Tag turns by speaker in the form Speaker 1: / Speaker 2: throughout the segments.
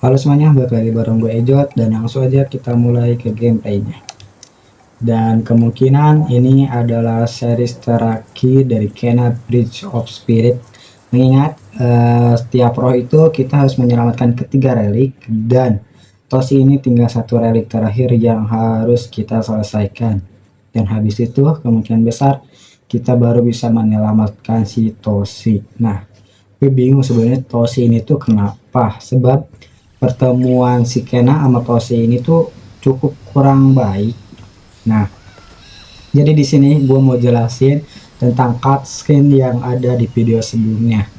Speaker 1: Halo semuanya, balik lagi bareng gue Ejot dan langsung aja kita mulai ke gameplaynya. Dan kemungkinan ini adalah series terakhir dari Kena Bridge of Spirit. Mengingat setiap roh itu kita harus menyelamatkan ketiga relik dan Toshi ini tinggal satu relik terakhir yang harus kita selesaikan. Dan habis itu kemungkinan besar kita baru bisa menyelamatkan si Toshi. Nah, gue bingung sebenarnya Toshi ini tuh kenapa? Sebab pertemuan si Kena sama Toshi ini tuh cukup kurang baik. Nah, jadi di sini gue mau jelasin tentang cutscene yang ada di video sebelumnya.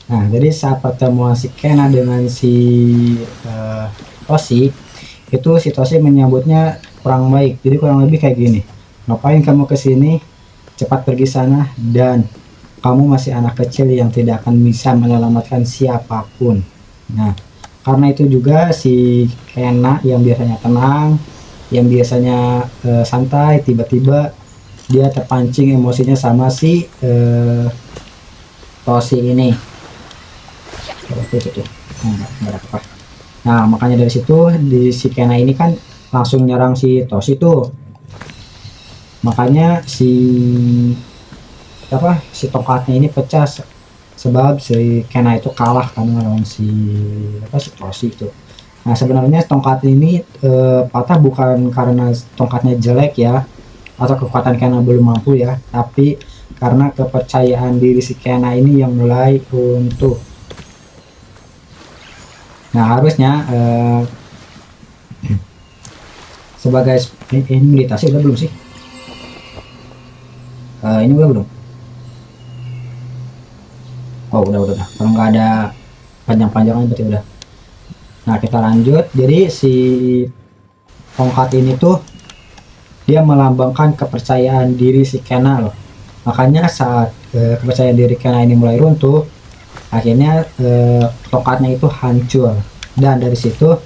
Speaker 1: Nah, jadi saat pertemuan si Kena dengan si Toshi, itu si Toshi menyambutnya kurang baik. Jadi kurang lebih kayak gini. Ngapain kamu kesini? Cepat pergi sana dan kamu masih anak kecil yang tidak akan bisa menyelamatkan siapapun. Nah, karena itu juga si Kena yang biasanya tenang, yang biasanya santai, tiba-tiba dia terpancing emosinya sama si Toshi ini. Apa. Nah, makanya dari situ di si Kena ini kan langsung nyerang si Toshi tuh. Makanya si tongkatnya ini pecah sebab si Kena itu kalah kan lawan si Toshi itu. Nah, sebenarnya tongkat ini patah bukan karena tongkatnya jelek ya atau kekuatan Kena belum mampu ya, tapi karena kepercayaan diri si Kena ini yang mulai runtuh. Nah, harusnya sebagai ini meditasi udah belum sih? Ini udah belum? Oh, udah. Kalau nggak ada panjang-panjangan berarti udah. Nah, kita lanjut. Jadi si tongkat ini tuh dia melambangkan kepercayaan diri si Kena loh. Makanya saat kepercayaan diri Kena ini mulai runtuh, akhirnya tongkatnya itu hancur. Dan dari situ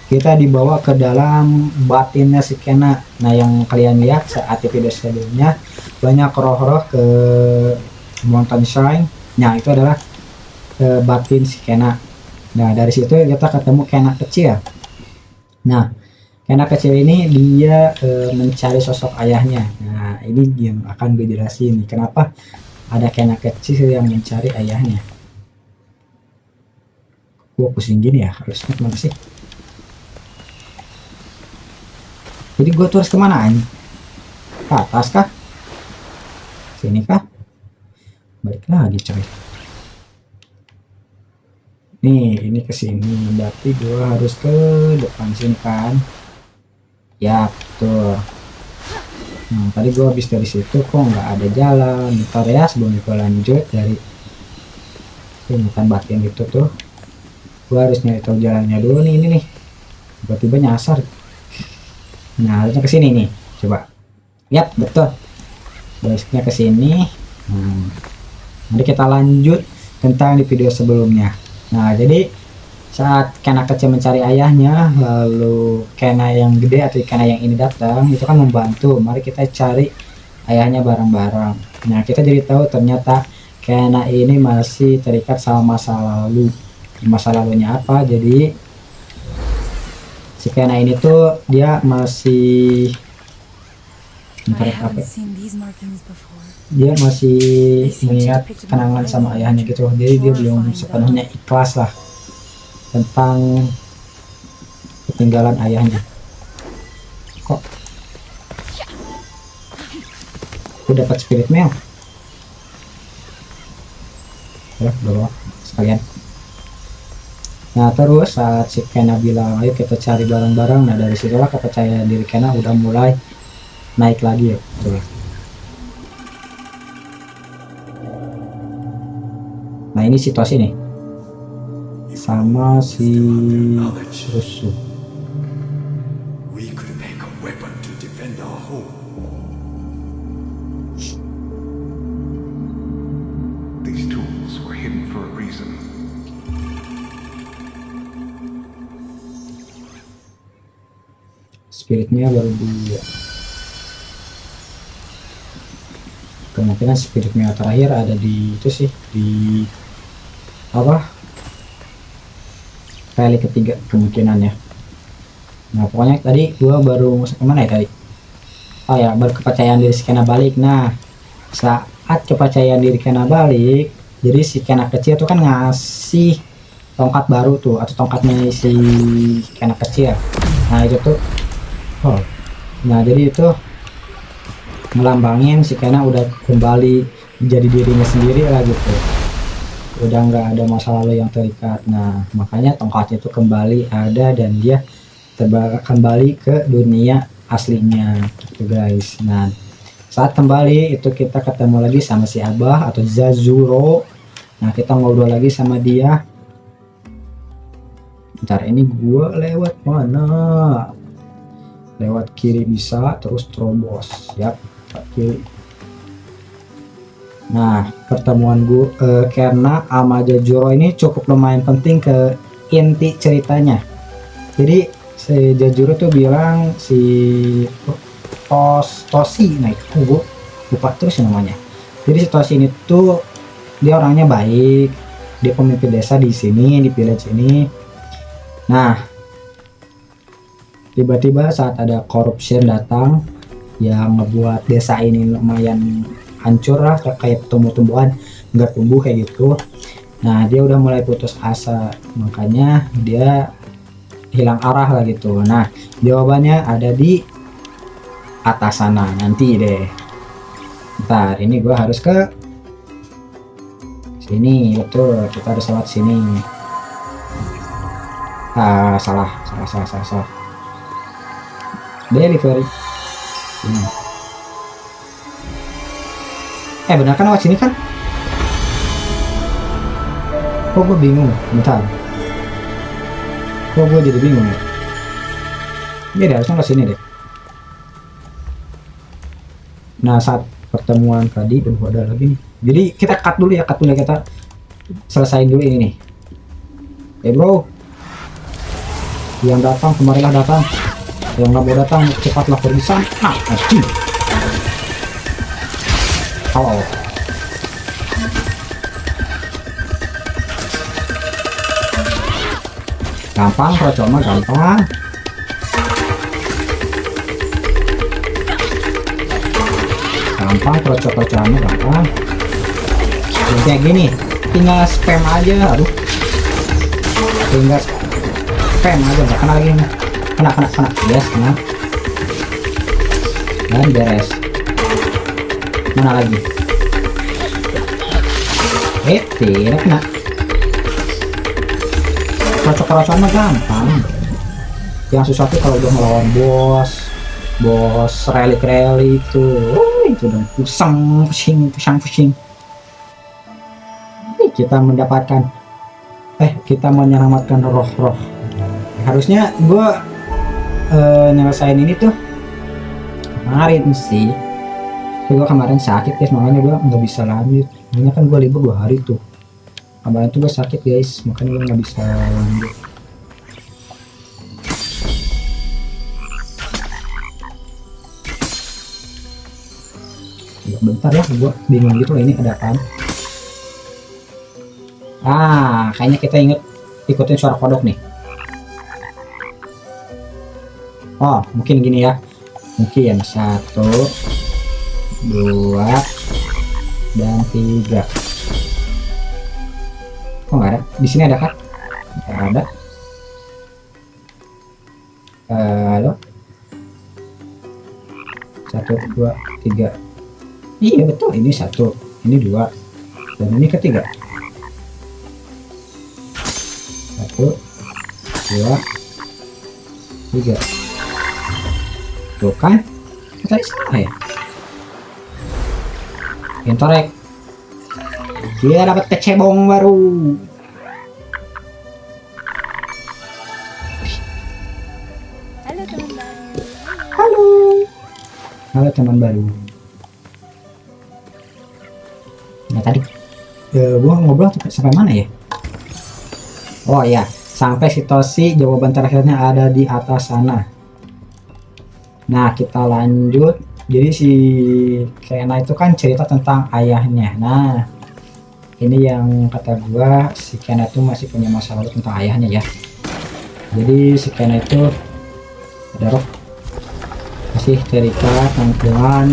Speaker 1: kita dibawa ke dalam batinnya si Kena. Nah, yang kalian lihat saat di video sebelumnya banyak roh-roh ke Mountain Shrine. Nah, itu adalah batin si Kena. Nah, dari situ kita ketemu Kena kecil. Nah, Kena kecil ini dia mencari sosok ayahnya. Nah, ini yang akan gue jelasin nih, kenapa ada Kena kecil yang mencari ayahnya. Gue pusing gini ya, harusnya kemana sih? Jadi gue terus kemana aja? Ke atas kah? Sini kah? Balik lagi coy. Nih, ini ke sini. Berarti gue harus ke depan sini kan? Ya, betul. Nah, tadi gue habis dari situ kok nggak ada jalan. Ntar ya sebelum gue lanjut dari bukan batin itu tuh, gue harus nyari tahu jalannya dulu nih. Ini nih, tiba-tiba nyasar. Nah, harusnya ke sini nih. Coba. Yap, betul. Baiknya ke sini. Nanti kita lanjut tentang di video sebelumnya. Nah, jadi saat Kena kecil mencari ayahnya, lalu Kena yang gede atau Kena yang ini datang, itu kan membantu. Mari kita cari ayahnya bareng-bareng. Nah, kita jadi tahu ternyata Kena ini masih terikat sama masa lalu. Masa lalunya apa? Jadi si Kena ini tuh dia masih dia masih mengingat kenangan sama ayahnya gitu, jadi dia belum sepenuhnya ikhlas lah tentang ketinggalan ayahnya. Kok aku dapat spirit mail ya, bawa sekalian. Nah, terus saat si Kena bilang ayo kita cari bareng-bareng, nah dari situlah kepercayaan diri Kena udah mulai naik lagi ya. Coba. Nah, ini situasi nih sama si Rusuh. Spiritnya baru 2. Kemungkinan spiritnya terakhir ada di itu sih, di apa, rally ketiga kemungkinannya. Nah pokoknya tadi gua baru masuk kemana ya tadi? Oh ya, berkepercayaan diri si Kena balik. Nah saat kepercayaan diri Kena balik, jadi si Kena kecil tuh kan ngasih tongkat baru tuh, atau tongkatnya si Kena kecil. Nah itu tuh, oh, nah jadi itu melambangin si Kena udah kembali menjadi dirinya sendiri lah gitu, udah nggak ada masa lalu yang terikat. Nah makanya tongkatnya itu kembali ada dan dia kembali ke dunia aslinya gitu guys. Nah saat kembali itu kita ketemu lagi sama si Abah atau Zazuro. Nah kita ngobrol lagi sama dia. Bentar, ini gua lewat mana? Lewat kiri bisa, terus terobos ya, kiri. Nah pertemuan gue karena sama Jajuro ini cukup lumayan penting ke inti ceritanya. Jadi si Jajuro tuh bilang si Toshi, nah itu gue lupa terus namanya. Jadi si Toshi ini tuh dia orangnya baik, dia pemimpin desa di sini, di village ini. Nah tiba-tiba saat ada corruption datang yang ngebuat desa ini lumayan hancur lah, kayak tumbuh-tumbuhan nggak tumbuh kayak gitu. Nah dia udah mulai putus asa, makanya dia hilang arah lah gitu. Nah jawabannya ada di atas sana nanti deh. Ntar ini gua harus ke sini, betul, kita harus lewat sini. Salah. Delivery ini. Benar kan lewat sini kan? Kok gue bingung? Bentar. Kok gue jadi bingung ya? Iya deh, harusnya ke sini deh. Nah saat pertemuan tadi ada lagi nih. Jadi kita cut dulu ya, kita selesain dulu ini nih. Bro, yang datang kemarilah datang, yang nggak mau datang cepatlah pergi sana. Anjing. Halo. Gampang kalau cuma gampang. Kroco-krocoannya gampang. Yang kayak gini tinggal spam aja, aduh. Tinggal spam aja, nggak kena lagi. Kena. Yes, kena. Dan beres. Mana lagi? Tidak kena. Kroco-krocoan mah gampang. Yang susah tuh kalau udah melawan bos relik itu udah pusing. Kita mendapatkan kita menyelamatkan roh. Harusnya gua nyelesain ini tuh kemarin sih. Gua kemarin sakit guys, makanya gua nggak bisa lanjut. Makanya kan gua libur 2 hari tuh. Kemarin tuh gua sakit guys, makanya gua nggak bisa lanjut. Bentar ya, gua bingung gitu, ini ada apaan? Kayaknya kita ikutin suara kodok nih. Oh mungkin gini ya, mungkin 1 2 dan 3. Oh nggak ada, di sini ada kan? Nggak ada. Halo, 1 2 3. Iya betul, ini 1, ini 2, dan ini ketiga. 1 2 3. Tuh kan? Tadi salah ya? Entorek. Dia dapat kecebong baru.
Speaker 2: Halo teman baru.
Speaker 1: Halo teman baru. Nah tadi gua ngobrol sampai mana ya? Oh ya, sampai si Toshi jawaban terakhirnya ada di atas sana. Nah kita lanjut. Jadi si Kena itu kan cerita tentang ayahnya. Nah ini yang kata gua si Kena itu masih punya masa lalu tentang ayahnya ya. Jadi si Kena itu ada roh masih terikat dengan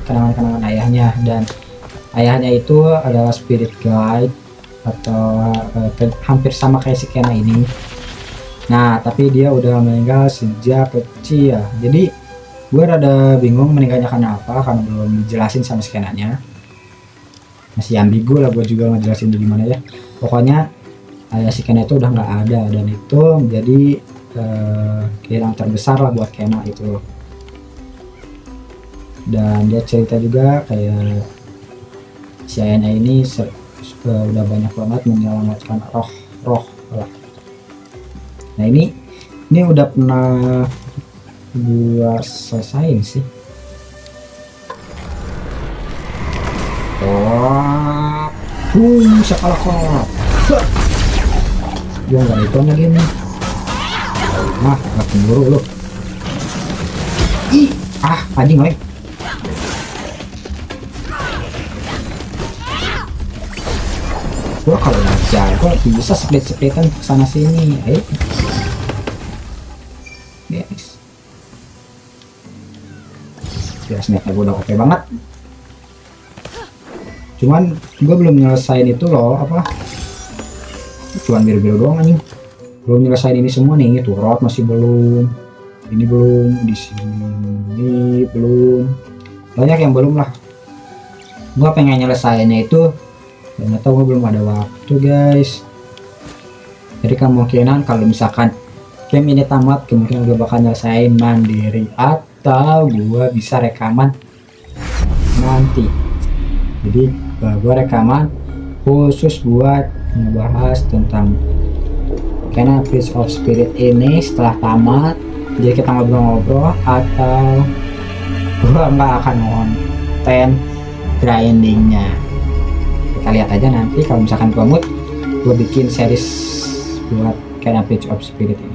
Speaker 1: kenangan-kenangan ayahnya, dan ayahnya itu adalah spirit guide atau hampir sama kayak si Kena ini. Nah tapi dia udah meninggal sejak kecil, jadi gue rada bingung meninggalnya karena apa, karena belum dijelasin sama si Kenanya. Masih ambigu lah gue juga ngejelasin gimana ya. Pokoknya ayah si Kena itu udah nggak ada, dan itu menjadi kehilangan terbesar lah buat Kena itu. Dan dia cerita juga kayak si ayahnya ini udah banyak banget menyelamatkan roh lah. Nah ini udah pernah gua selesain sih. Sakalakot. Gua nggak itu lagi nih. Nah, nggak cemburu lu. Anjing lagi. Gua kalau aja gua bisa split-splitan kesana sini. Ayo. Guys. Jelasnya gue udah oke banget. Cuman gue belum nyelesain itu loh, apa? Cuman biru-biru doang anjing. Belum nyelesain ini semua nih, itu rot masih belum. Ini belum, di sini belum. Banyak yang belum lah. Gue pengen nyelesainnya itu, ternyata gue belum ada waktu guys. Jadi kemungkinan kalau misalkan game ini tamat, kemungkinan gue bakal nyelesain mandiri atau gue bisa rekaman nanti. Jadi gue rekaman khusus buat ngebahas tentang Kena Bridge of Spirit ini setelah tamat. Jadi kita ngobrol-ngobrol, atau gue nggak akan konten grindingnya. Kita lihat aja nanti kalau misalkan gue mood, gue bikin series buat Kena Bridge of Spirit ini.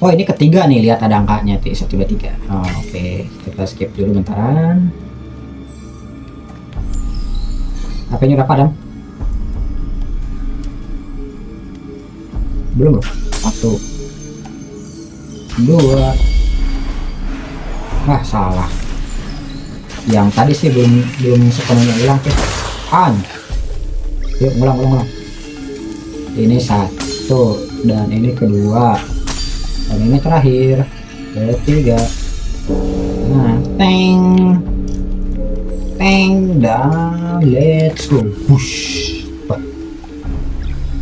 Speaker 1: Oh ini ketiga nih, lihat ada angkanya tuh 123. Oke. Kita skip dulu bentaran. HP-nya udah padam? Belum loh. 1 2. Salah. Yang tadi sih belum sepenuhnya hilang tuh. Yuk ngulang. Ini 1 dan ini kedua. Dan ini terakhir, ketiga. Nah, teng, dan let's go. Push.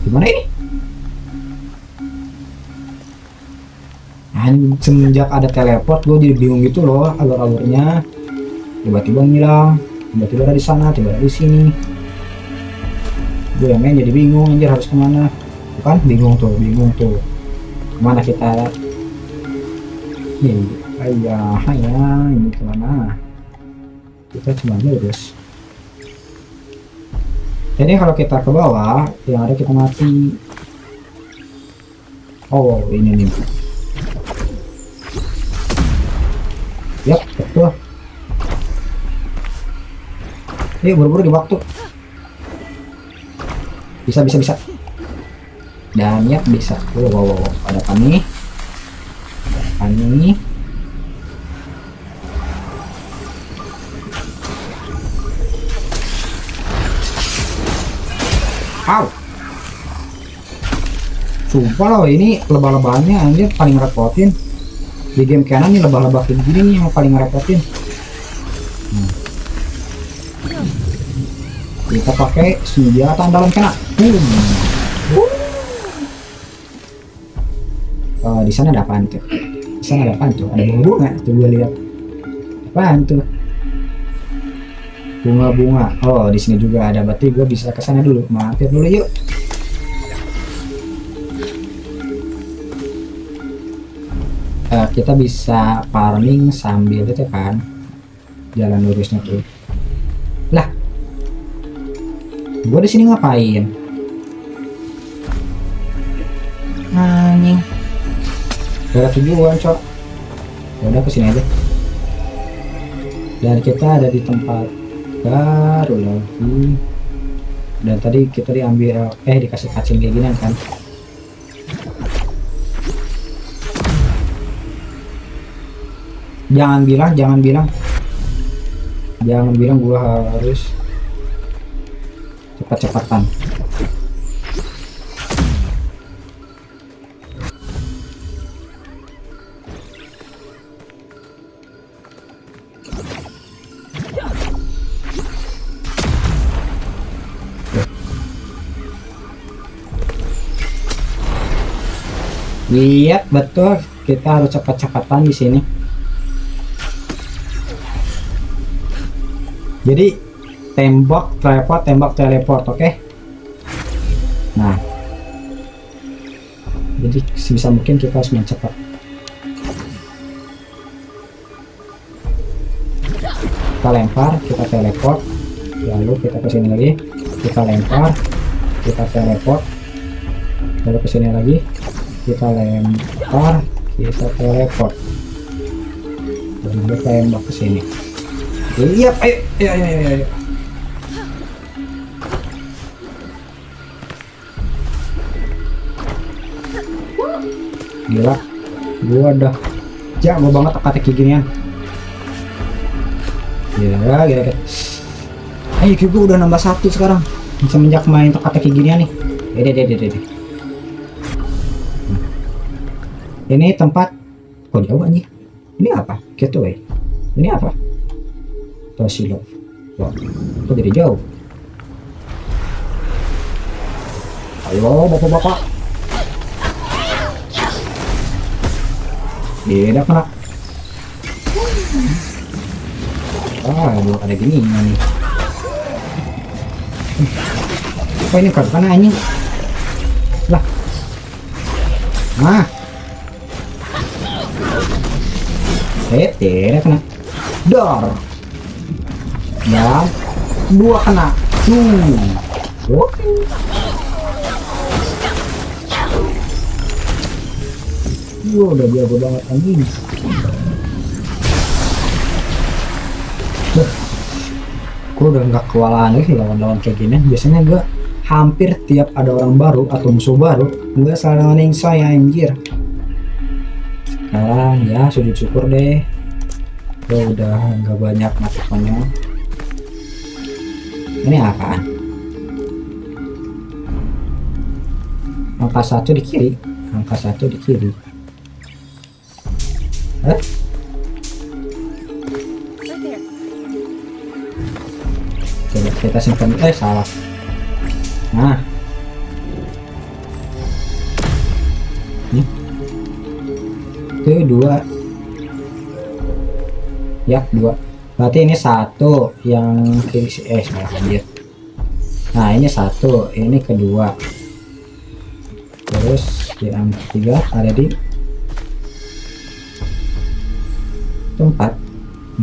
Speaker 1: Gimana ini? Semenjak ada teleport, gue jadi bingung gitu loh alur-alurnya. Tiba-tiba ngilang, tiba-tiba ada di sana, tiba-tiba di sini. Gue yang main jadi bingung, anjir harus kemana? Bukan bingung tuh. Kemana kita? Ayah, ini kemana? Kita cuma lurus. Jadi kalau kita ke bawah, yang ada kita mati. Oh, ini nih. Yap, betul. Buru-buru di waktu. Bisa. Dan ya bisa. Wow. Ada apa nih? Sumpah loh, ini lebah-lebahnya anjir paling ngerepotin. Di game kanan nih lebah-lebah kayak gini nih yang paling ngerepotin. Kita pakai senjata andalan Kena. Di sana ada apaan tuh? Ada bunga tuh, gue lihat. Apaan tuh? Bunga. Oh, di sini juga ada. Berarti gue bisa ke sana dulu. Mampir dulu yuk. Kita bisa farming sambil itu kan jalan lurusnya tuh. Lah, gue di sini ngapain? Anjing. Gak ada tujuan, cok. Udah kesini aja. Dan kita ada di tempat baru lagi. Dan tadi kita diambil dikasih cutscene kayak gini kan. Jangan bilang gua harus cepat-cepatan. Lihat betul, kita harus cepat-cepatan di sini. Jadi tembak teleport, oke? Nah, jadi sebisa mungkin kita harus main cepat. Kita lempar, kita teleport, lalu kita kesini lagi, kita lempar, kita teleport, lalu kesini lagi, kita lempar, kita teleport, dan lalu tembak ke sini. Iya, ayo. Gila, gua udah jago banget teka-teki ginian. Gila. Ayo, gua udah nambah 1 sekarang semenjak main teka-teki ginian nih. Dede. Ini tempat kok jauh anjing. Ini apa? Gateway. Ini apa? Tosilov. Wah, kok jadi jauh? Ayo bapak-bapak. Beda kena. Aduh, ada gini nih. Apa ini kena anjing? Lah. Nah. Tidak kena. Dor. Dan 2 kena. Oke. Udah jago banget anjing. Gue udah nggak kewalahan lagi lawan-lawan kayak gini. Biasanya gue hampir tiap ada orang baru atau musuh baru, gue selalu ningsoy anjir. Sekarang ya sujud syukur deh, gue udah nggak banyak mati konyol. Ini apaan? Angka 1 di kiri, angka 1 di kiri. Coba kita simpan. Salah. Nah, itu 2 ya, 2. Berarti ini 1 yang kiri. Salah anjir. Nah, ini 1, ini kedua. Terus yang ketiga ada di tempat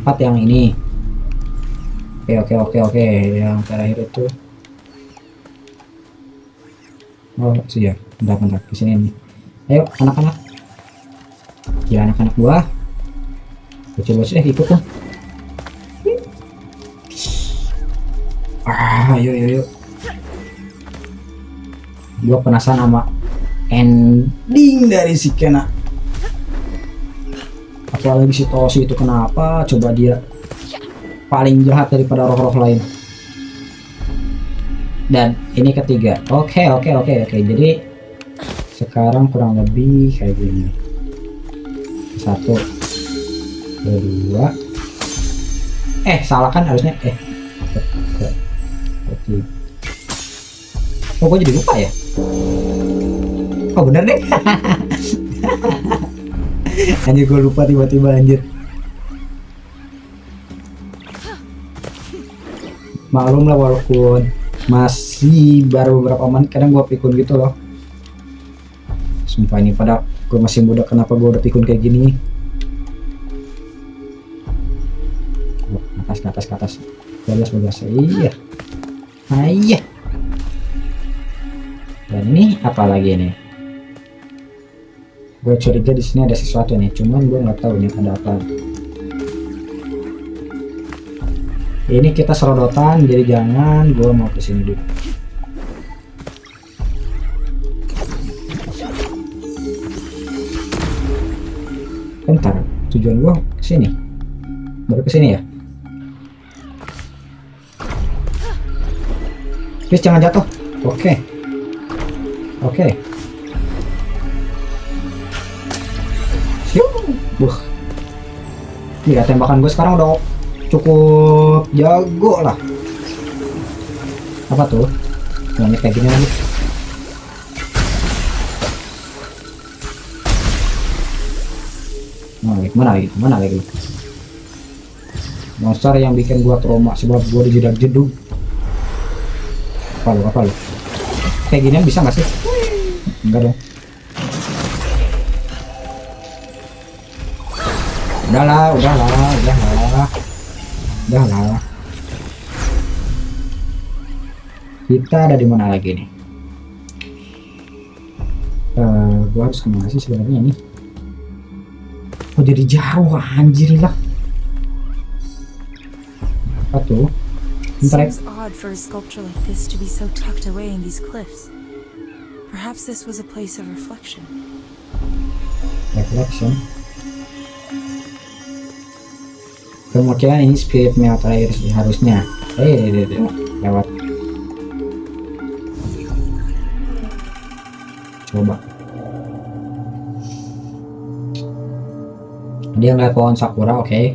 Speaker 1: 4 yang ini. Oke. Yang terakhir itu ya. Bentar di sini nih. Ayo anak-anak. Ya anak-anak gua. Bocil-bocil ikut dong. Ayo. Gua penasaran sama ending dari si Kena. Apalagi si Toshi itu kenapa? Coba dia paling jahat daripada roh-roh lain. Dan ini ketiga. Oke. Jadi sekarang kurang lebih kayak gini. 1, 2. Salah kan harusnya. Oh, gue jadi lupa ya. Oh, bener deh. Hanya gue lupa tiba-tiba anjir. Maklum lah, walaupun masih baru beberapa menit, kadang gue pikun gitu loh. Sumpah ini pada gue masih muda, kenapa gue udah pikun kayak gini. Ke atas 12. Iya. Dan ini apa lagi nih? Gue curiga di sini ada sesuatu nih, cuman gue nggak tahu nih ada apa. Ini kita serodotan, jadi jangan. Gue mau kesini dulu. Bentar, tujuan gua kesini. Baru kesini ya. Please jangan jatuh. Oke. Oke. Siu. Iya, tembakan gue sekarang udah cukup jago lah. Apa tuh? Nah, ini kayak gini lagi. Nah, mana lagi? Mana lagi? Monster yang bikin gua trauma sebab gua dijedak jeduk. Apa lu? Kayak gini bisa nggak sih? Enggak dong. Udahlah. Kita ada di mana lagi nih? Gua harus kemana sih sebenarnya ini? Oh, jadi jauh, anjir lah. Apa tuh? Bentar ya.
Speaker 3: Seems odd for a sculpture like this to be so tucked away in these cliffs. Perhaps this was a place of reflection.
Speaker 1: Reflection. Kemungkinan ini spirit mea terakhir sih harusnya. Lewat. Coba. Dia ngeliat pohon sakura, oke.
Speaker 4: I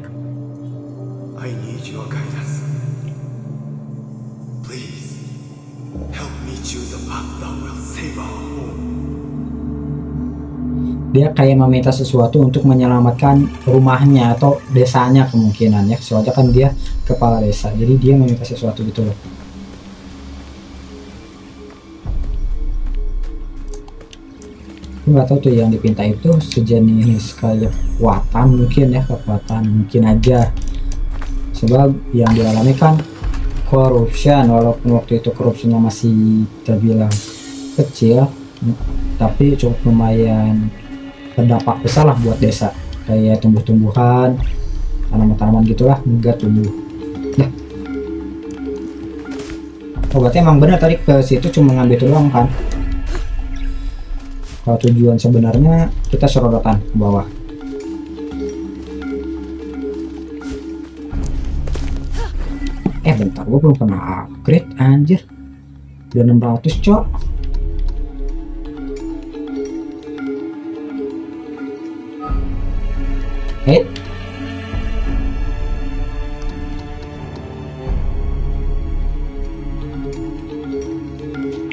Speaker 4: need your guidance. Please, help me choose a path that will save our home.
Speaker 1: Dia kayak meminta sesuatu untuk menyelamatkan rumahnya atau desanya kemungkinan ya. Soalnya kan dia kepala desa, jadi dia meminta sesuatu gitu loh. Nggak tahu tuh yang dipinta itu sejenis kayak kekuatan mungkin ya, kekuatan mungkin aja. Sebab yang dialami kan corruption, walaupun waktu itu korupsinya masih terbilang kecil, tapi cukup lumayan berdampak besar lah buat desa. Kayak tumbuh-tumbuhan, tanaman-tanaman gitulah enggak tumbuh. Nah, oh berarti emang benar tadi ke situ cuma ngambil itu doang kan? Kalau tujuan sebenarnya kita serodotan ke bawah. Bentar, gue belum pernah upgrade anjir. Udah 600 cok.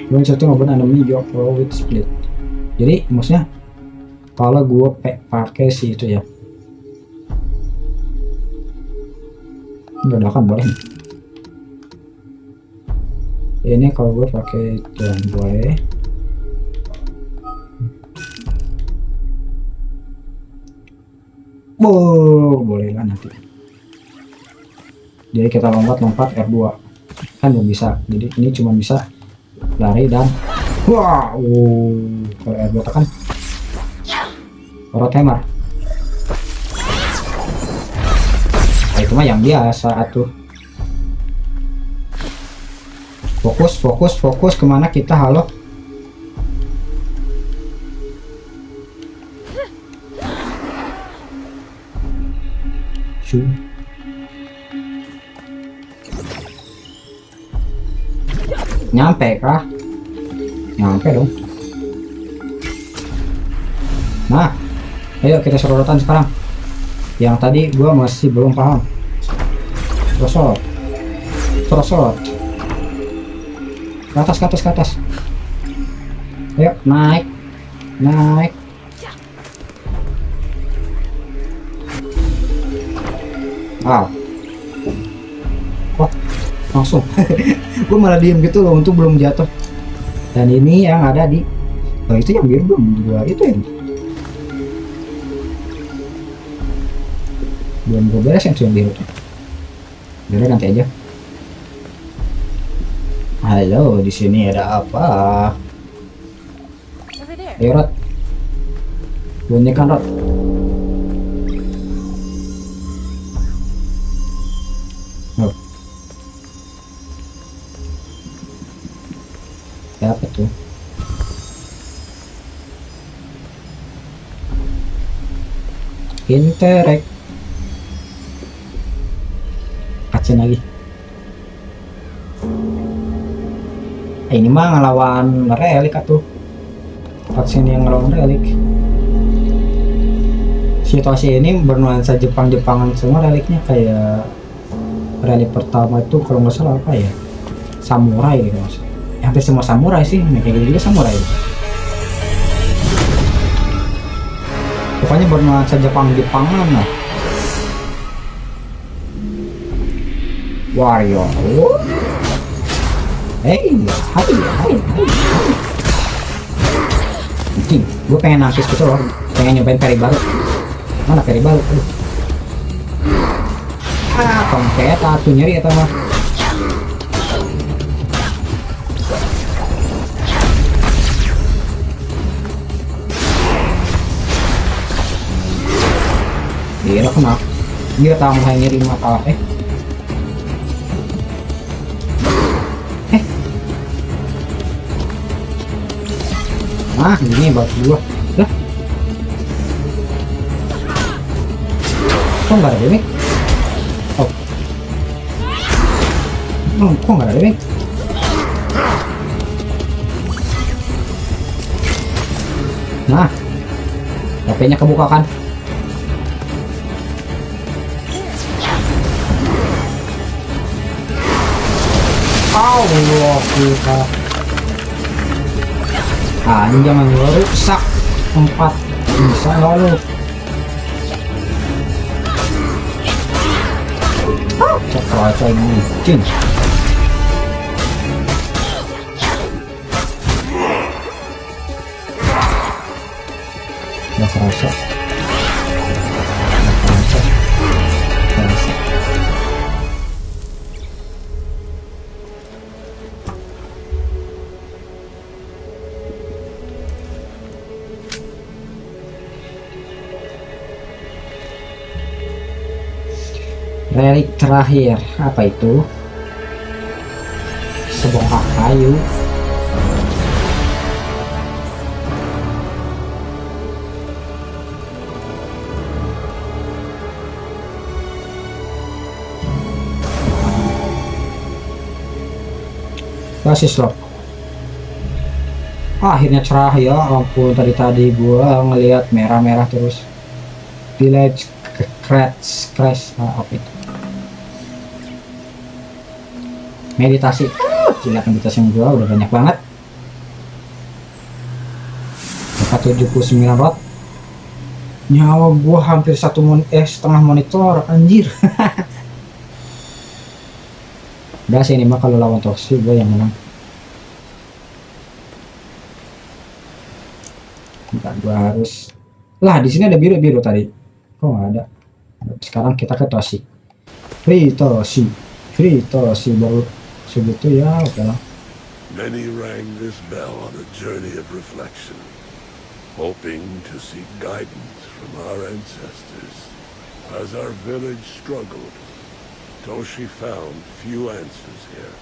Speaker 1: When setting open enemy your flow with split. Jadi maksudnya kalau gue pakai si itu ya, dadakan boleh. Ini kalau gue pakai dan boleh. Boleh lah nanti. Jadi kita lompat R2 kan belum bisa. Jadi ini cuma bisa lari dan kalau R2 tekan Rod Hammer. Nah, itu mah yang biasa atuh. Fokus kemana kita, halo. Nyampe kah? Nyampe dong. Nah, ayo kita serodotan sekarang. Yang tadi gua masih belum paham. Terosot. Ke atas. Ayo naik. Oh, langsung. Gue malah diem gitu loh, untuk belum jatuh. Dan ini yang ada di itu yang biru belum juga, itu yang belum gue beresin tuh yang biru tuh. Biar nanti aja. Halo, di sini ada apa? Ayo Rod, bunyikan Rod. Oh. Apa tuh? Interek. Kacin lagi. Ini mah ngelawan relik atuh. Vaksin yang ngelawan relik. Situasi ini bernuansa Jepang-Jepangan semua, reliknya kayak relik pertama itu kalau nggak salah apa ya, samurai gitu mas. Hampir semua samurai sih, kayak gitu juga samurai. Pokoknya bernuansa Jepang-Jepangan lah. Warrior. Hai. Anjing, gue pengen nangkis gitu loh, pengen nyobain peri baru. Mana peri baru? Tongket, atuh nyeri atau mah. Iya, kenapa? Dia tahu saya nyeri mata Nah, ini buat gua. Lah. Kok nggak ada damage? Oh. Kok nggak ada damage? Nah. HP-nya kebuka kan? Allah kita. Jangan rusak tempat bisa lalu. Cepat mungkin. Nggak kerasa. Relik terakhir apa itu? Sebongkah kayu. Kasih slot. Akhirnya cerah ya ampun, tadi gua ngelihat merah-merah terus. Village crash apa itu? Meditasi. Gila, meditasi yang gua udah banyak banget. Dapat 79 watt. Nyawa gua hampir setengah monitor, anjir. Udah sih, ini mah kalau lawan Toshi gua yang menang. Bentar, gua harus. Lah, di sini ada biru-biru tadi. Kok nggak ada? Sekarang kita ke Toshi. Free Toshi baru segitu ya, oke lah.
Speaker 5: Many rang this bell on a journey of reflection, hoping to seek guidance from our ancestors. As our village struggled, Toshi found few answers here.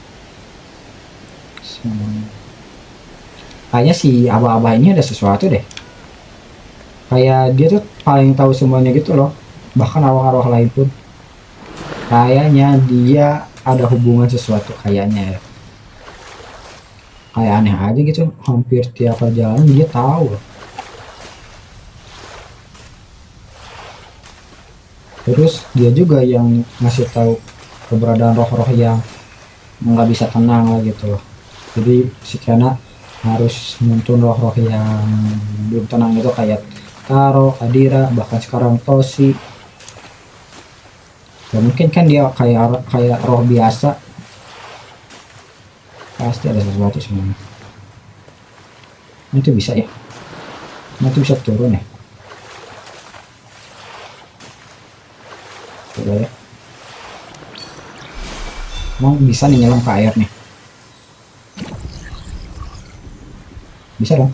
Speaker 1: Kayaknya si abah-abah ini ada sesuatu deh. Kayak dia tuh paling tahu semuanya gitu loh. Bahkan arwah-arwah lain pun. Kayaknya dia ada hubungan sesuatu kayaknya ya. Kayak aneh aja gitu, hampir tiap perjalanan dia tahu loh. Terus dia juga yang ngasih tahu keberadaan roh-roh yang nggak bisa tenang lah gitu loh. Jadi si Kena harus nuntun roh-roh yang belum tenang itu, kayak Taro, Adira, bahkan sekarang Toshi. Ya mungkin kan dia kayak roh biasa, pasti ada sesuatu sebenarnya. Itu bisa ya, nanti bisa turun ya. Coba ya, mau bisa nih nyelam ke air nih, bisa dong.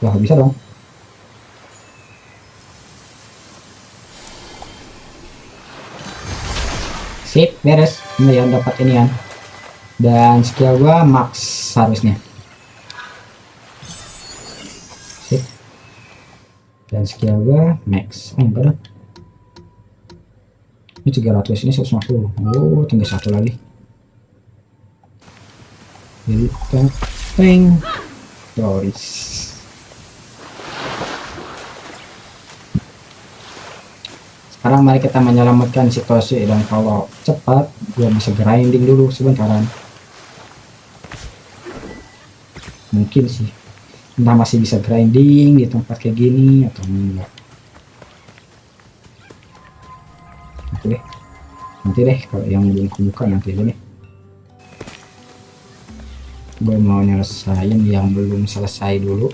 Speaker 1: Wah, bisa dong. Sip, beres. Lumayan dapat inian. Dan skill gua max harusnya. Sip. Dan skill gue max. Enggak dong. Ini 300, ini 150. Oh, tinggal satu lagi. Jadi teng Doris. Sekarang mari kita menyelamatkan situasi, dan kalau cepat gua bisa grinding dulu sebentaran. Mungkin sih, entah masih bisa grinding di tempat kayak gini atau enggak. Nanti deh kalau yang belum kubuka nanti aja nih. Gue mau nyelesain yang belum selesai dulu,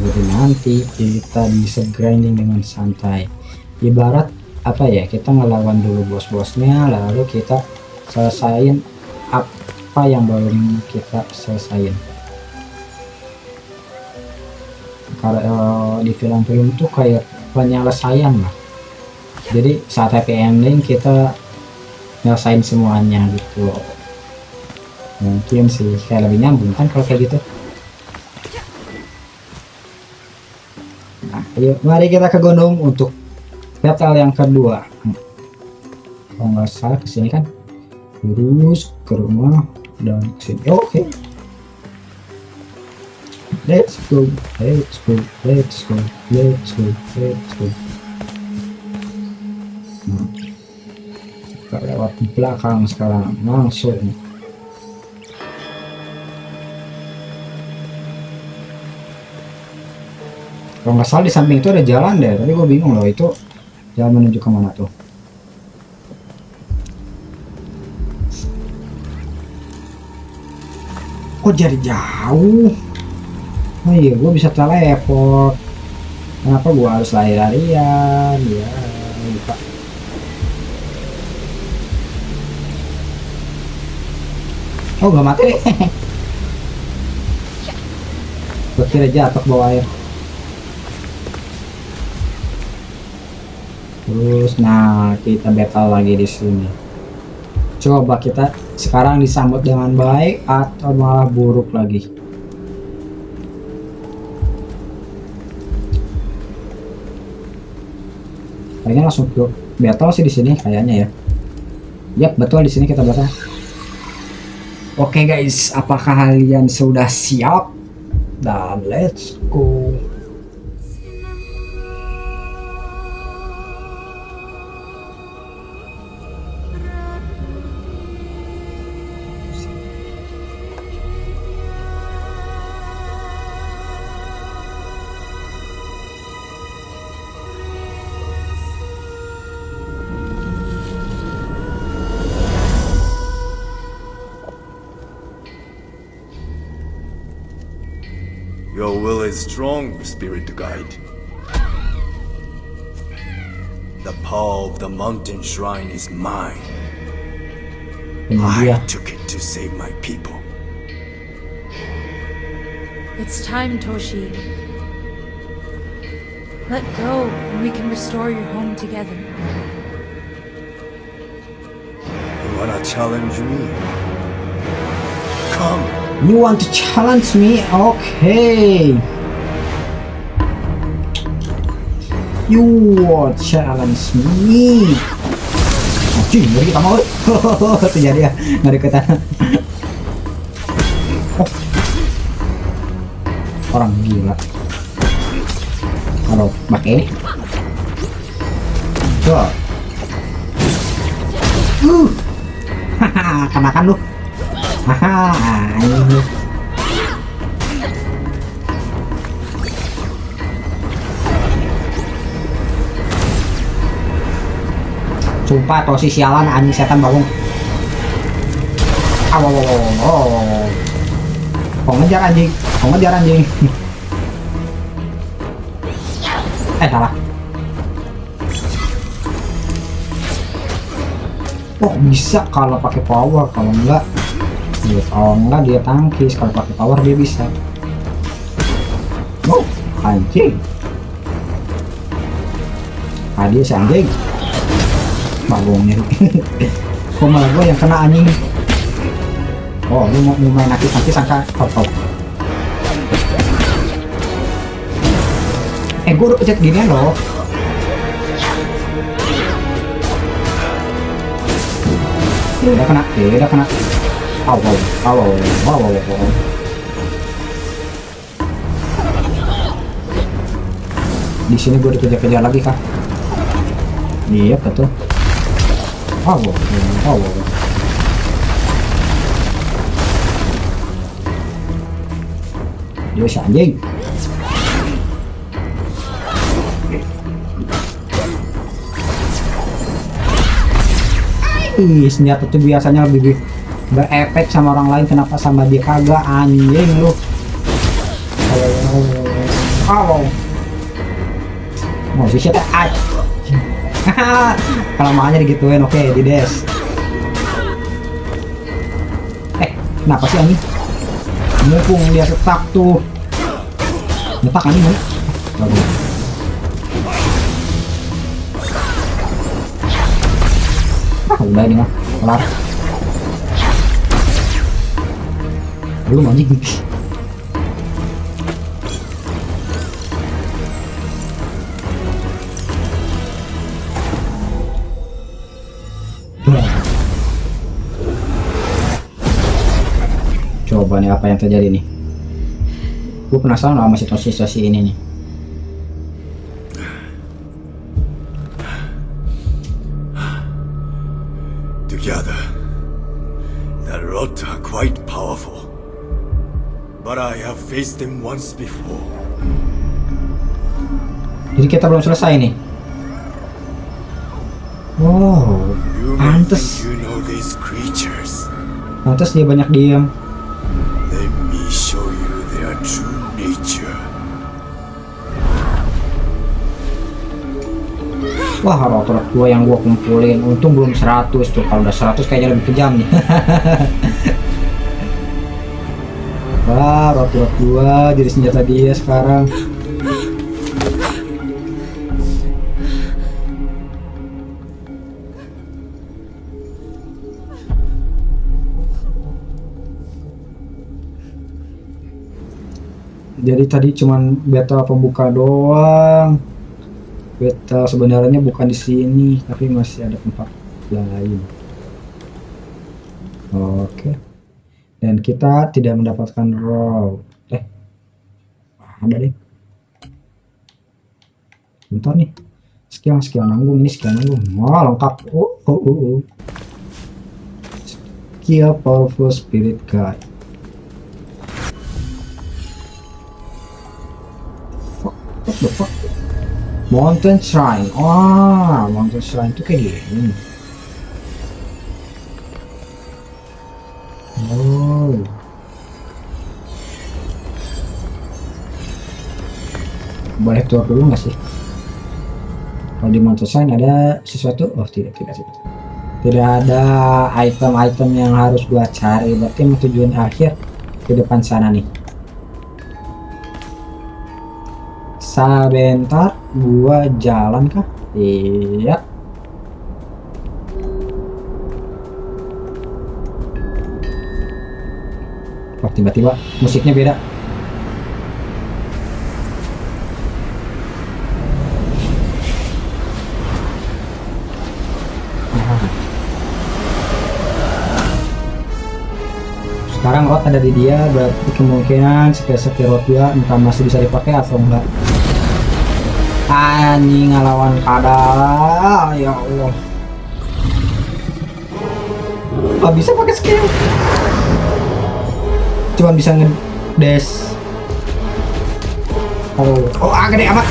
Speaker 1: jadi nanti kita bisa grinding dengan santai. Ibarat apa ya, kita ngelawan dulu bos-bosnya, lalu kita selesain apa yang belum kita selesain. Kalau di film-film tuh kayak penyelesaian lah, jadi saat happy ending kita nyelesain semuanya gitu. Mungkin sih kayak lebih nyambung kan kalau kayak gitu. Nah, yuk mari kita ke gunung untuk battle yang kedua. Kalau nggak salah kesini kan, lurus ke rumah dan kesini. Oke. Let's go, let's go, let's go, let's go, let's go. Nah, kita lewat belakang sekarang langsung. Kalau nggak salah di samping itu ada jalan deh, tapi gue bingung loh itu jalan menuju kemana tuh. Kok jadi jauh? Oh iya, gue bisa teleport. Kenapa gue harus lari-larian? Ya, lupa. Oh, nggak mati deh. Gue kira jatuh ke bawah air. Terus, nah kita battle lagi di sini. Coba kita sekarang disambut dengan baik atau malah buruk lagi. Kayaknya langsung ke battle sih di sini kayaknya ya. Yap, betul di sini kita battle. Oke guys, apakah kalian sudah siap? Dan let's go.
Speaker 4: Your will is strong, spirit guide. The power of the mountain shrine is mine.
Speaker 1: Ini dia.
Speaker 4: I took it to save my people.
Speaker 3: It's time, Toshi. Let go, and we can restore your home together.
Speaker 4: You wanna challenge me? Come.
Speaker 1: You want to challenge me? Okay. You want challenge me? Anjing, ngeri kita mau. Terjadi ya, ngeri kita. Orang gila. Kalau pakai ini. Coba. Haha, kenakan lu. Haha, ini. Sumpah Toshi sialan, anjing setan bangun. Kok ngejar anjing? Kok ngejar anjing? Salah. Oh bisa kalau pakai power, kalau enggak dia tangkis. Kalau pakai power dia bisa. Oh anjing. Dia si anjing. Bagongnya. Kok malah gue yang kena anjing. Oh lu mau main nakis sangka top. Gue udah pencet ginian loh. Udah kena, udah kena. Aw. Di sini gue dikejar-kejar lagi kah? Iya betul. Aw. Dia si anjing. Senjata tuh biasanya lebih berefek sama orang lain, kenapa sama dia kagak, anjing lu. Mau si shit kelamaannya digituin. Oke, di des. Kenapa sih anjing? Mumpung dia setak tuh. Nyetak anjing nih. Udah ini mah kelar. Belum anjing. Coba nih apa yang terjadi nih. Gue penasaran sama situasi ini nih.
Speaker 4: Together, the Rot are quite powerful, but I have faced them once before.
Speaker 1: Jadi kita belum selesai nih. Wow,
Speaker 4: You may
Speaker 1: pantes.
Speaker 4: think you know these creatures.
Speaker 1: Pantes dia banyak diam.
Speaker 4: Let me show you their true nature.
Speaker 1: Wah, rotor gua yang gua kumpulin untung belum 100 tuh. Kalau udah 100 kayaknya lebih kejam nih. Wah, rotor gua jadi senjata dia sekarang. Jadi tadi cuman beta pembuka doang. Beta sebenarnya bukan di sini, tapi masih ada tempat lain. Oke. Dan kita tidak mendapatkan raw. Ada deh. Bentar nih. Sekian nanggung ini, sekian nanggung. Wah, lengkap. Skill powerful spirit guide. What the fuck? Mountain Shrine. Mountain Shrine itu kayak gini. Oh. Boleh keluar dulu nggak sih? Kalau di Mountain Shrine ada sesuatu? Oh tidak. Tidak ada item-item yang harus gua cari. Berarti tujuan akhir ke depan sana nih. Sebentar, gua jalan kah? Iya. Oh, tiba-tiba musiknya beda. Sekarang rot ada di dia, berarti kemungkinan skill rot 2 entah masih bisa dipakai atau enggak. Anjing ngelawan kadal, ya Allah. Gak bisa pakai skill. Cuman bisa ngedes. Gede amat.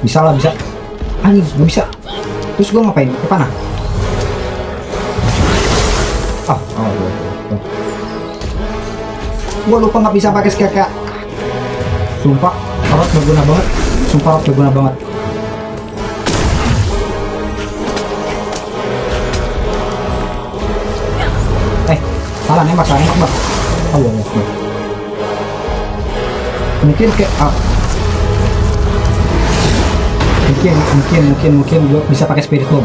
Speaker 1: Bisa lah, bisa. Anjing, gak bisa. Terus gua ngapain? Ke mana? Gua lupa nggak bisa pakai skill kayak. Sumpah, rot berguna banget. Sumpah, rot berguna banget. Salah nembak bang. Allah. Mungkin kayak mungkin gua bisa pakai spirit bomb.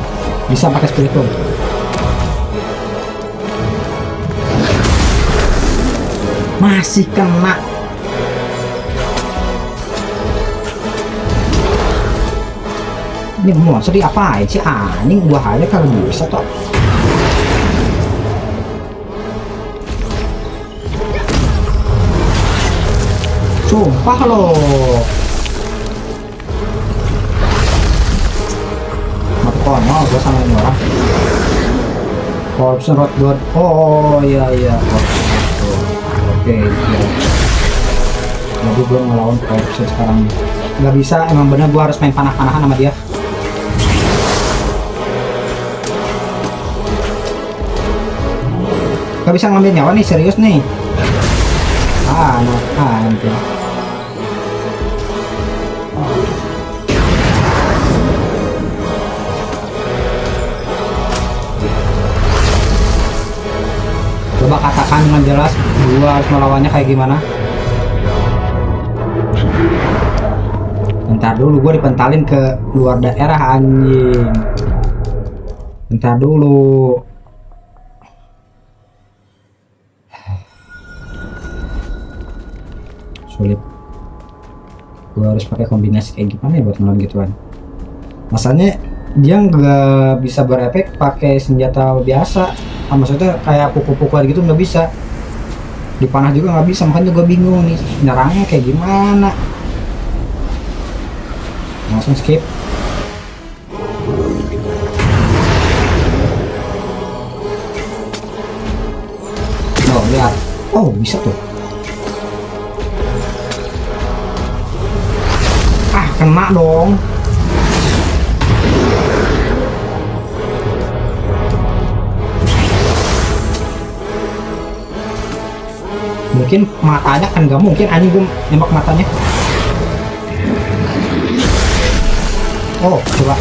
Speaker 1: Masih kena. Ini monster diapain sih anjing, gua aja kalau bisa toh. Sumpah loh. Mati konyol gua sama ini orang. Corruption Road God. Oh iya iya. Oke, iya. Jadi gue ngelawan Corruption sekarang. Nggak bisa, emang bener gue harus main panah-panahan sama dia. Gak bisa ngambil nyawa nih, serius nih. Anak anjir. Coba katakan dengan jelas gua harus melawannya kayak gimana. Bentar dulu, gua dipentalin ke luar daerah anjing. Bentar dulu. Sulit. Gua harus pakai kombinasi kayak gimana ya buat ngelawan gituan. Masalahnya dia nggak bisa berefek pakai senjata biasa. Maksudnya kayak pukul-pukulan gitu nggak bisa, dipanah juga nggak bisa, makanya gue bingung nih nyerangnya kayak gimana. Langsung skip. Oh lihat, oh bisa tuh. Ah kena dong. Mungkin matanya kan nggak mungkin anjing gue nembak matanya. Oh coba,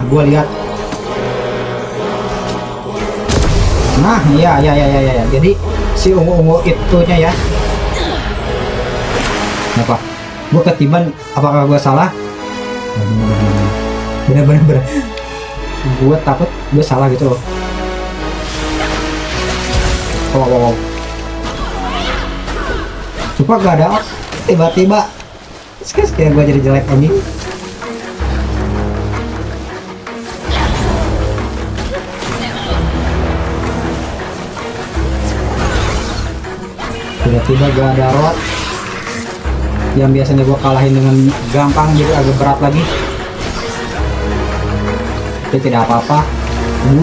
Speaker 1: gue lihat. Nah iya. Jadi si ungu itunya ya. Kenapa? Gue ketiban, apakah gue salah? Bener. Gue takut gue salah gitu loh. Wow. Coba gak ada tiba-tiba kayak gue jadi jelek anjing. Tiba-tiba gak ada rot yang biasanya gue kalahin dengan gampang, jadi agak berat lagi. Tapi tidak apa-apa,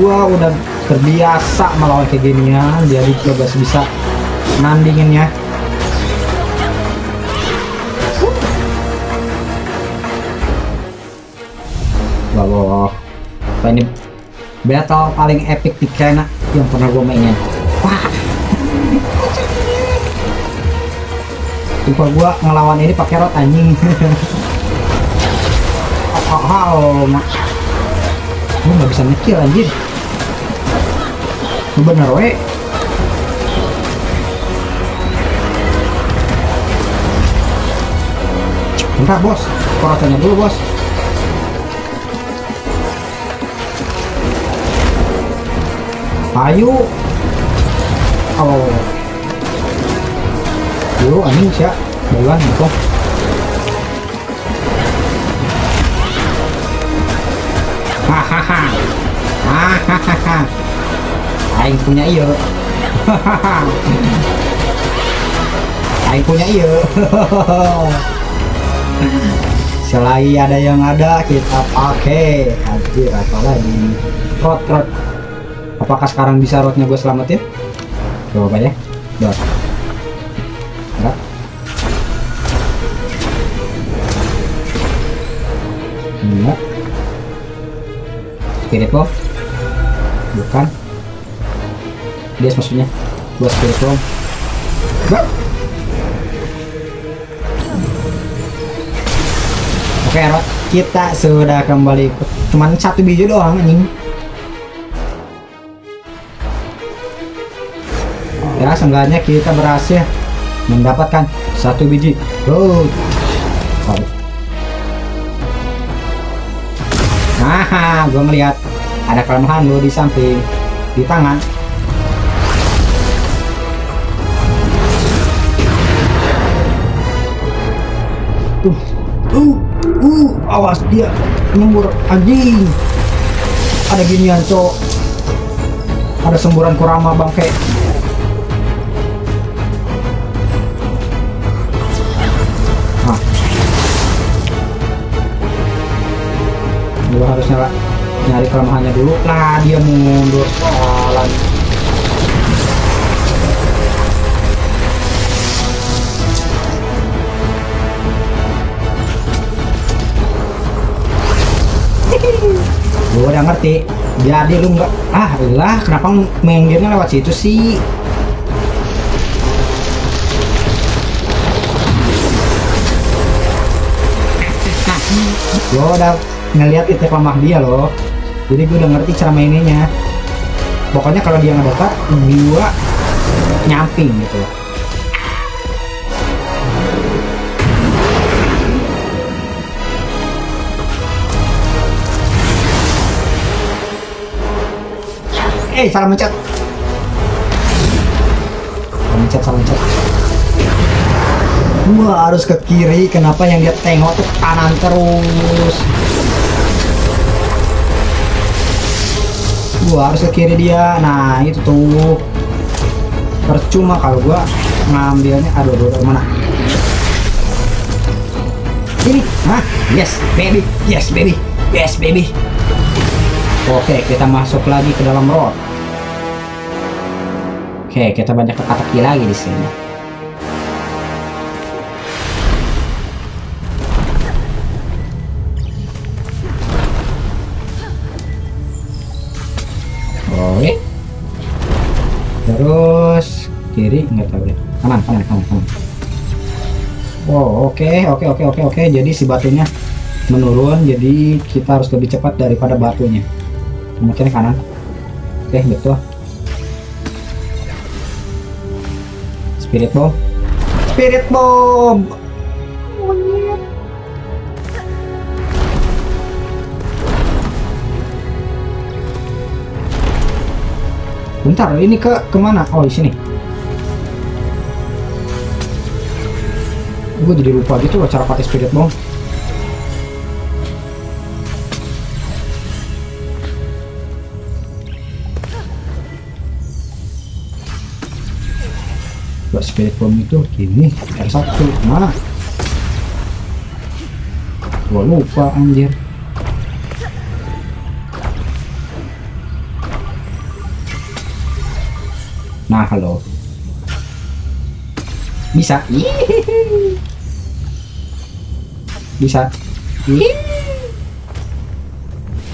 Speaker 1: gue udah terbiasa melawan kayak ginian, jadi gue bisa nandinginnya. Wow. Apa ini battle paling epic di Kena yang pernah gue mainin. Wah. Lupa gue ngelawan ini pakai rot anjing. Gue nggak bisa ngekill anjir. Lu bener we. Bentar bos, korotanya dulu bos. Ayo. Oh. Yo anjing siap. Bulan gitu. Hahaha. Aing punya iya. Aing punya iya. Selagi ada yang ada kita pakai. Anjir apalagi. Rot. Apakah sekarang bisa rotnya gue selamatin? Coba ya. Dot. Enggak. Enggak. Spirit bomb. Bukan. Dia maksudnya. Buat spirit bomb. Enggak. Oke, rot. Kita sudah kembali. Cuman satu biji doang anjing. Ya, seenggaknya kita berhasil mendapatkan satu biji gold. Nah, gue melihat ada kelemahan lo di samping, di tangan. Awas dia. nyembur anjing. Ada ginian cok, ada semburan Kurama bangke. Nah, gua harusnya nyari kelemahannya dulu lah. Dia mundur soalan. Gue udah ngerti, jadi lu nggak lah kenapa main gamenya lewat situ sih. Gue udah ngeliat titik lemah dia loh, jadi gue udah ngerti cara mainnya. Pokoknya kalau dia ngedekat, gue nyamping gitu. Salah mencet. Salah mencet. Gua harus ke kiri, kenapa yang dia tengok tuh kanan terus. Gua harus ke kiri dia. Nah, itu tuh. Percuma kalau gua ngambilnya. Aduh, mana? Ini. Yes, baby. Yes, baby. Yes, baby. Oke, kita masuk lagi ke dalam road. Oke, kita banyak teka-teki lagi di sini. Oke. Terus kiri nggak tahu deh. Kanan. Oh, oke. Jadi si batunya menurun, jadi kita harus lebih cepat daripada batunya. Mungkin kanan. Oke, betul. Spirit bomb. Bentar, ini kemana? Oh, di sini. Gue jadi lupa gitu loh cara pakai spirit bomb. Buat spirit bomb itu gini, R1. Nah, gua lupa anjir. Nah, halo. Bisa. Bisa.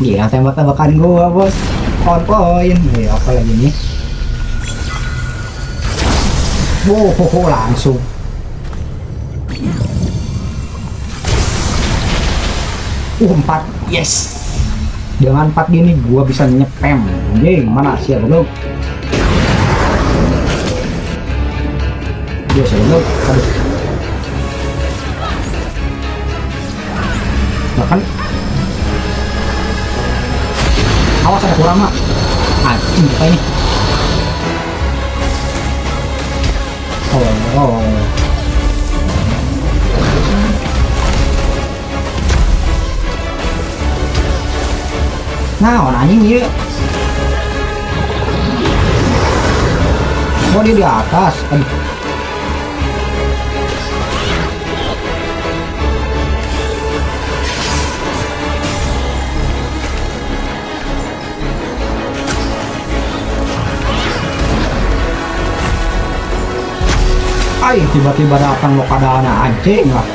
Speaker 1: Gila, tembak-tembakan gua, bos. Poin. Apa lagi nih? Wow, langsung. Empat, yes. Dengan 4 gini gua bisa nyepem. Anjing, mana siapa belum? Dia belum. Aduh. Bahkan awas ada Kurama. Anjing apa ini? Oh. Nah, anjing dia. Oh, dia di atas. Aduh. Tiba-tiba datang lo kadana anjing lah.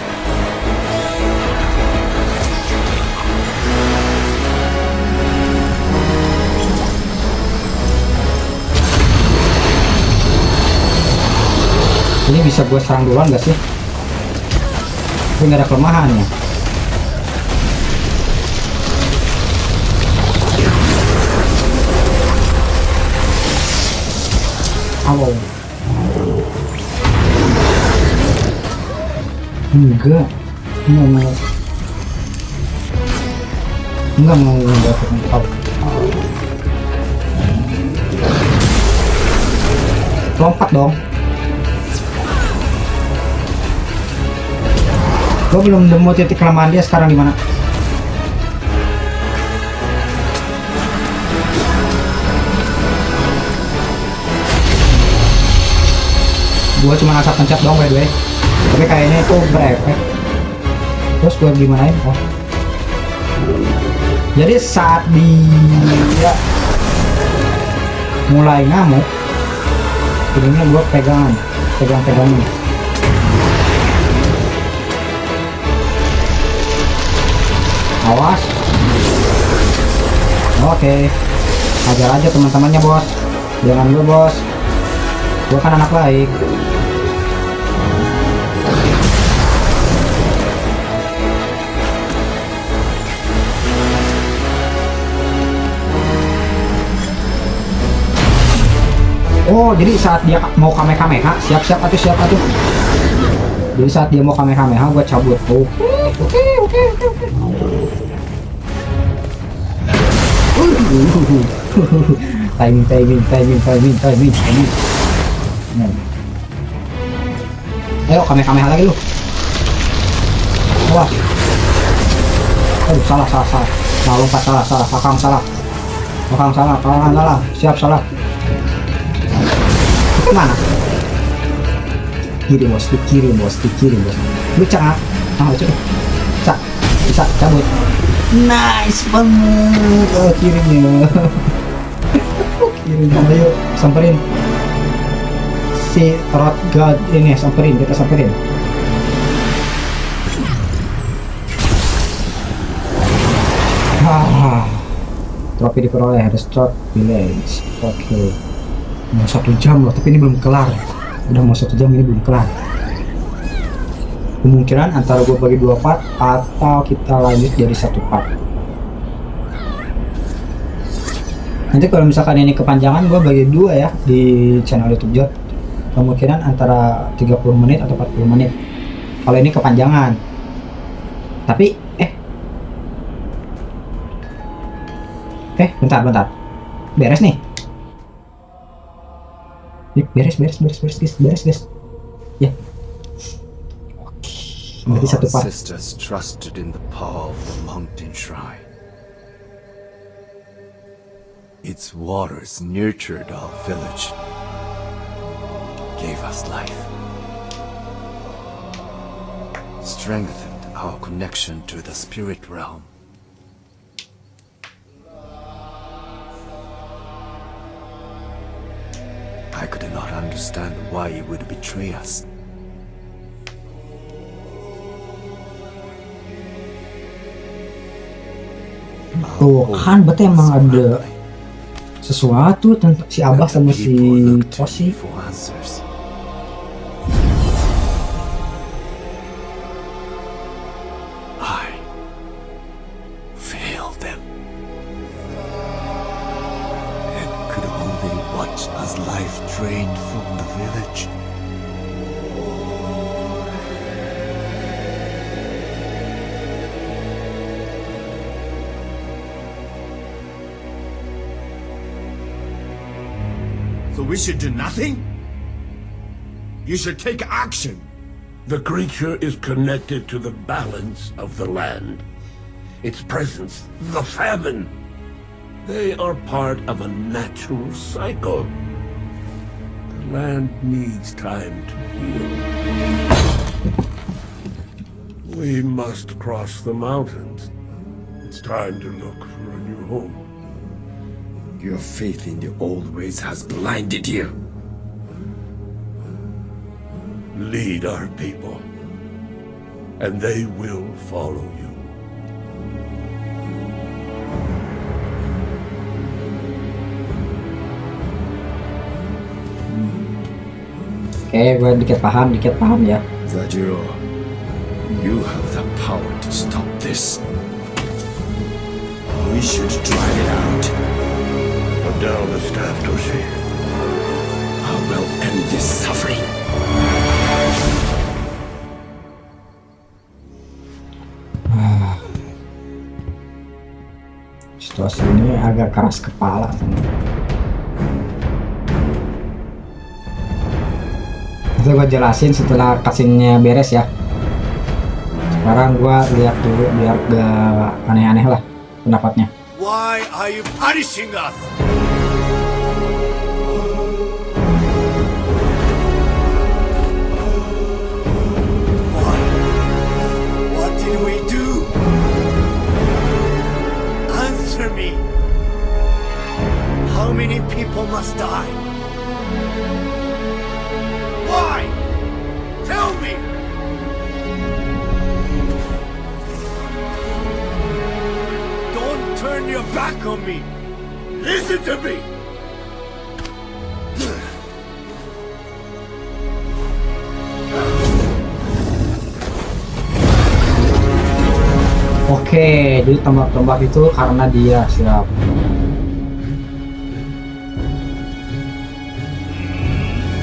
Speaker 1: Ini bisa gue serang duluan gak sih? Gue gak ada kelemahannya. Halo. Enggak mau tahu. Lompat dong. Gue belum nemu titik kelemahan dia sekarang di mana. Gua cuma asal pencet doang by the way. Tapi kayaknya itu berefek. Terus gua gimanain? Oh. Jadi saat dia mulai ngamuk, ininya gua pegang-pegangin. Awas. Oke. Ajar aja teman-temannya bos. Jangan gue bos. Gue kan anak baik. Oh, jadi saat dia mau kamehameha, siap-siap atuh. Jadi saat dia mau kamehameha, gue cabut. Oke. Timing. Ayo kamehameha lagi lu. Wah. Aduh, salah. Nah, lompat salah. Kakang salah. Siap salah. Kemana? Kiri bos. Lu cak. Bisa cabut. Nice banget. Oh, kirinya. Ayo samperin si Rot God ini, kita samperin. Trofi diperoleh, Restore Village. Oke. Mau 1 jam loh, tapi ini belum kelar. Udah mau 1 jam, ini belum kelar. Kemungkinan antara gue bagi 2 part atau kita lanjut jadi 1 part. Nanti kalau misalkan ini kepanjangan, gue bagi 2 ya di channel YouTube Jod. Kemungkinan antara 30 menit atau 40 menit kalau ini kepanjangan. Tapi bentar beres nih. Beres ya. Oke, berarti 1 part.
Speaker 4: Sisters trusted in the power of the mountain shrine. Its waters nurtured our village, gave us life, strengthened our connection to the spirit realm. I could not understand why he would betray us.
Speaker 1: Tuh kan, berarti emang ada sesuatu tentang si Abah sama si Toshi.
Speaker 4: I failed them and could only watch as life drained from the village.
Speaker 6: So we should do nothing? You should take action.
Speaker 5: The creature is connected to the balance of the land. Its presence, the famine. They are part of a natural cycle. The land needs time to heal. We must cross the mountains. It's time to look for a new home.
Speaker 6: Your faith in the old ways has blinded you.
Speaker 5: Lead our people, and they will follow you.
Speaker 1: Oke, gue dikit paham ya.
Speaker 6: Zajiro, you have the power to stop this. We should drive it out.
Speaker 5: Put down the staff, Toshi.
Speaker 6: I will end this suffering.
Speaker 1: Situasi ini agak keras kepala. Itu gue jelasin setelah cutscene-nya beres ya. Sekarang gue lihat dulu biar gak aneh-aneh lah pendapatnya.
Speaker 4: Why are you punishing us? did we do? Answer me. How many people must die? Why? Tell me. Don't turn your back on me. Listen to me.
Speaker 1: Oke, jadi tembak-tembak itu karena dia. Siap.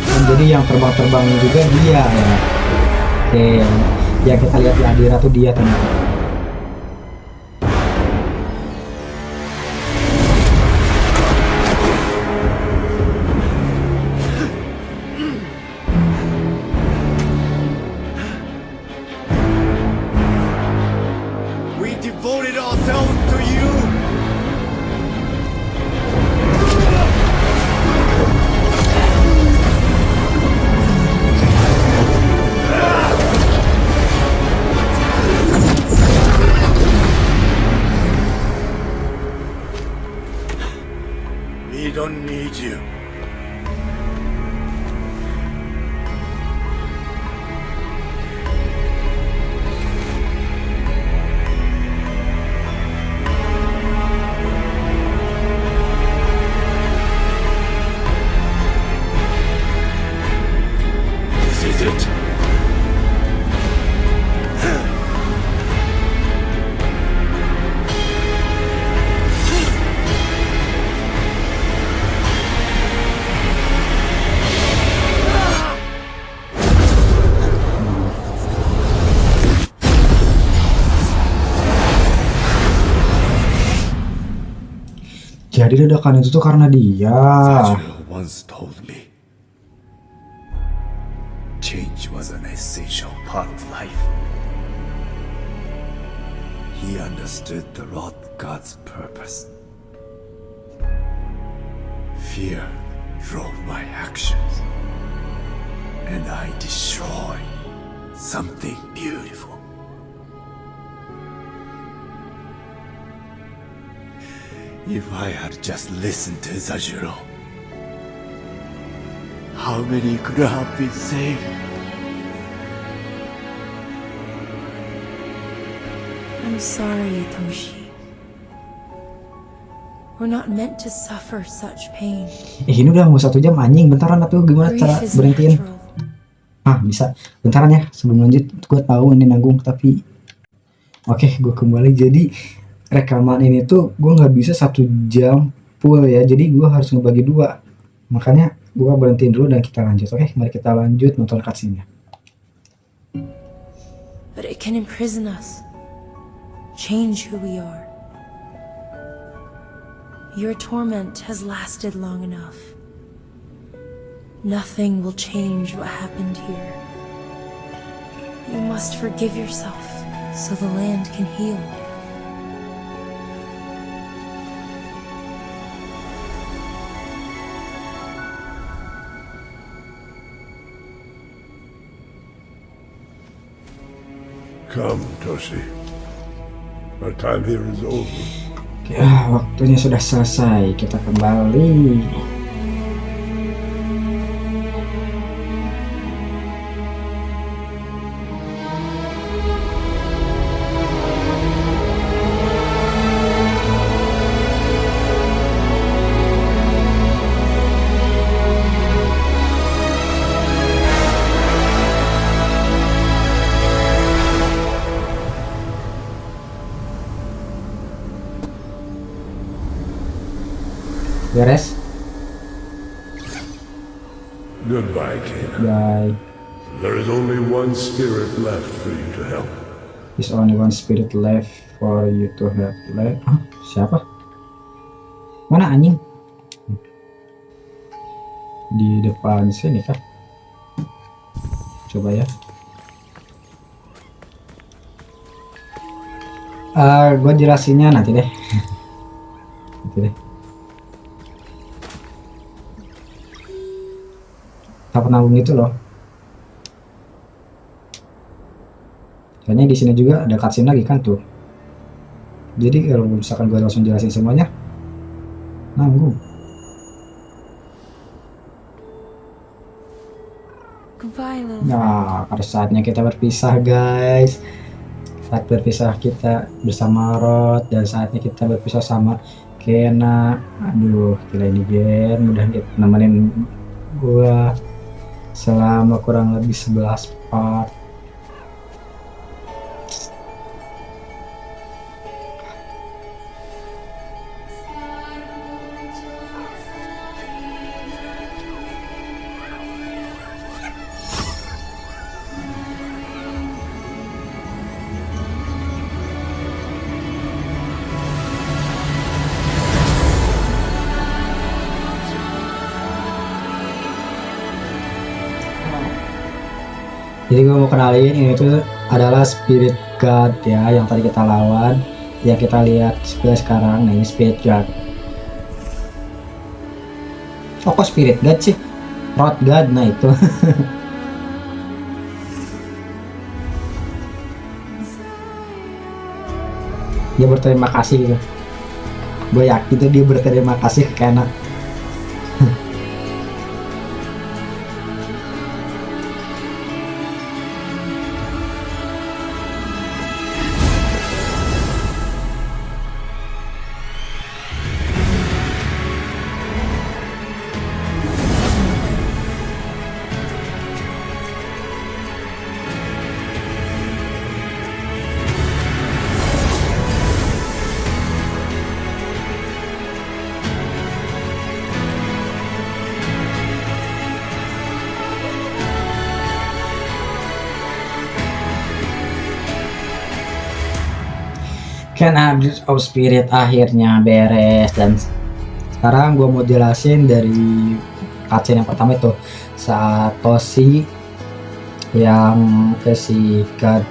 Speaker 1: Dan jadi yang terbang-terbang juga dia ya. Oke, ya kita lihat di Adira tuh dia ternyata.
Speaker 4: We devoted ourselves to you. We don't need you. This is it.
Speaker 1: Jadi ledakan itu tuh karena dia.
Speaker 4: Sajiro once told me change was an essential part of life. He understood the Wrath God's purpose. Fear drove my actions, and I destroyed something beautiful. If I had just listened to Zajiro, how many could have been saved?
Speaker 3: I'm sorry, Itoshi. We're not meant to suffer such pain.
Speaker 1: Ini udah mau 1 jam anjing. Bentaran atau gimana cara
Speaker 3: Grief is
Speaker 1: berhentiin?
Speaker 3: natural.
Speaker 1: Bisa. Bentaran ya sebelum lanjut. Gue tahu ini nanggung tapi oke, gue kembali. Jadi rekaman ini tuh gue nggak bisa 1 jam full ya. Jadi gue harus ngebagi 2. Makanya gue berhentiin dulu dan kita lanjut. Oke, mari kita lanjut nonton cutscene-nya.
Speaker 3: But it can imprison us, change who we are. Your torment has lasted long enough. Nothing will change what happened here. You must forgive yourself so the land can heal.
Speaker 5: Come, Toshi. Our time here is over.
Speaker 1: Ya, waktunya sudah selesai. Kita kembali. Beres?
Speaker 5: Goodbye, Kena.
Speaker 1: Bye.
Speaker 5: There is only one spirit left for you to help.
Speaker 1: There's only one spirit left for you to have left. Hah? Siapa? Mana anjing? Di depan sini kah? Coba ya. Gue jelasinnya nanti deh. Nanti deh. Tak penanggung gitu loh. Kayaknya di sini juga ada cutscene lagi kan tuh. Jadi kalau misalkan gue langsung jelasin semuanya nanggung.
Speaker 3: Goodbye, little
Speaker 1: Nah, pada saatnya kita berpisah guys. Saat berpisah kita bersama Rod dan saatnya kita berpisah sama Kena. Aduh, gila ini game udah nemenin gua selama kurang lebih 11 part. Jadi gue mau kenalin ini tuh adalah Spirit God ya, yang tadi kita lawan, yang kita lihat sekarang. Nah ini Spirit God. Oh kok Spirit God sih? Rod God, nah itu. Dia berterima kasih gitu. Gue yakin tuh dia berterima kasih ke Kena. Can Abridge of Spirit akhirnya beres, dan sekarang gue mau jelasin dari cutscene yang pertama itu saat Toshi yang ke si God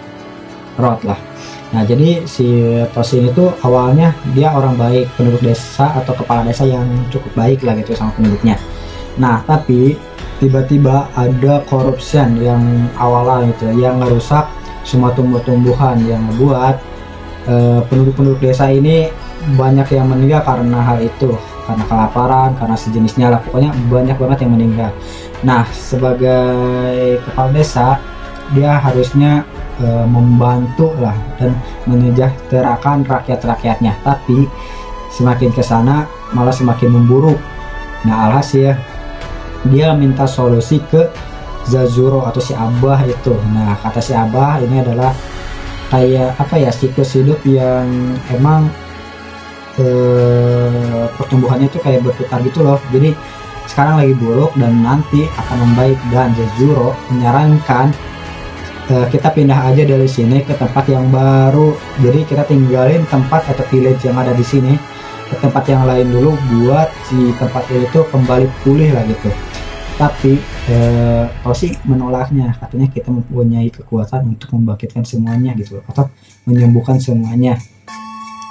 Speaker 1: Rod lah. Nah jadi si Toshi ini tuh awalnya dia orang baik, penduduk desa atau kepala desa yang cukup baik lah gitu sama penduduknya. Nah tapi tiba-tiba ada corruption yang awalnya gitu yang ngerusak semua tumbuh-tumbuhan, yang membuat penduduk-penduduk desa ini banyak yang meninggal karena hal itu, karena kelaparan, karena sejenisnya lah, pokoknya banyak banget yang meninggal. Nah sebagai kepala desa dia harusnya membantu lah dan menyejahterakan rakyat-rakyatnya, tapi semakin kesana malah semakin memburuk. Nah alhasil dia minta solusi ke Zazuro atau si Abah itu. Nah kata si Abah ini adalah kayak apa ya, siklus hidup yang emang pertumbuhannya itu kayak berputar gitu loh. Jadi sekarang lagi buruk dan nanti akan membaik, dan Zazuro menyarankan kita pindah aja dari sini ke tempat yang baru. Jadi kita tinggalin tempat atau village yang ada di sini ke tempat yang lain dulu buat si tempat itu kembali pulih lah gitu. Tapi Toshi menolaknya, katanya kita mempunyai kekuatan untuk membangkitkan semuanya gitu, atau menyembuhkan semuanya.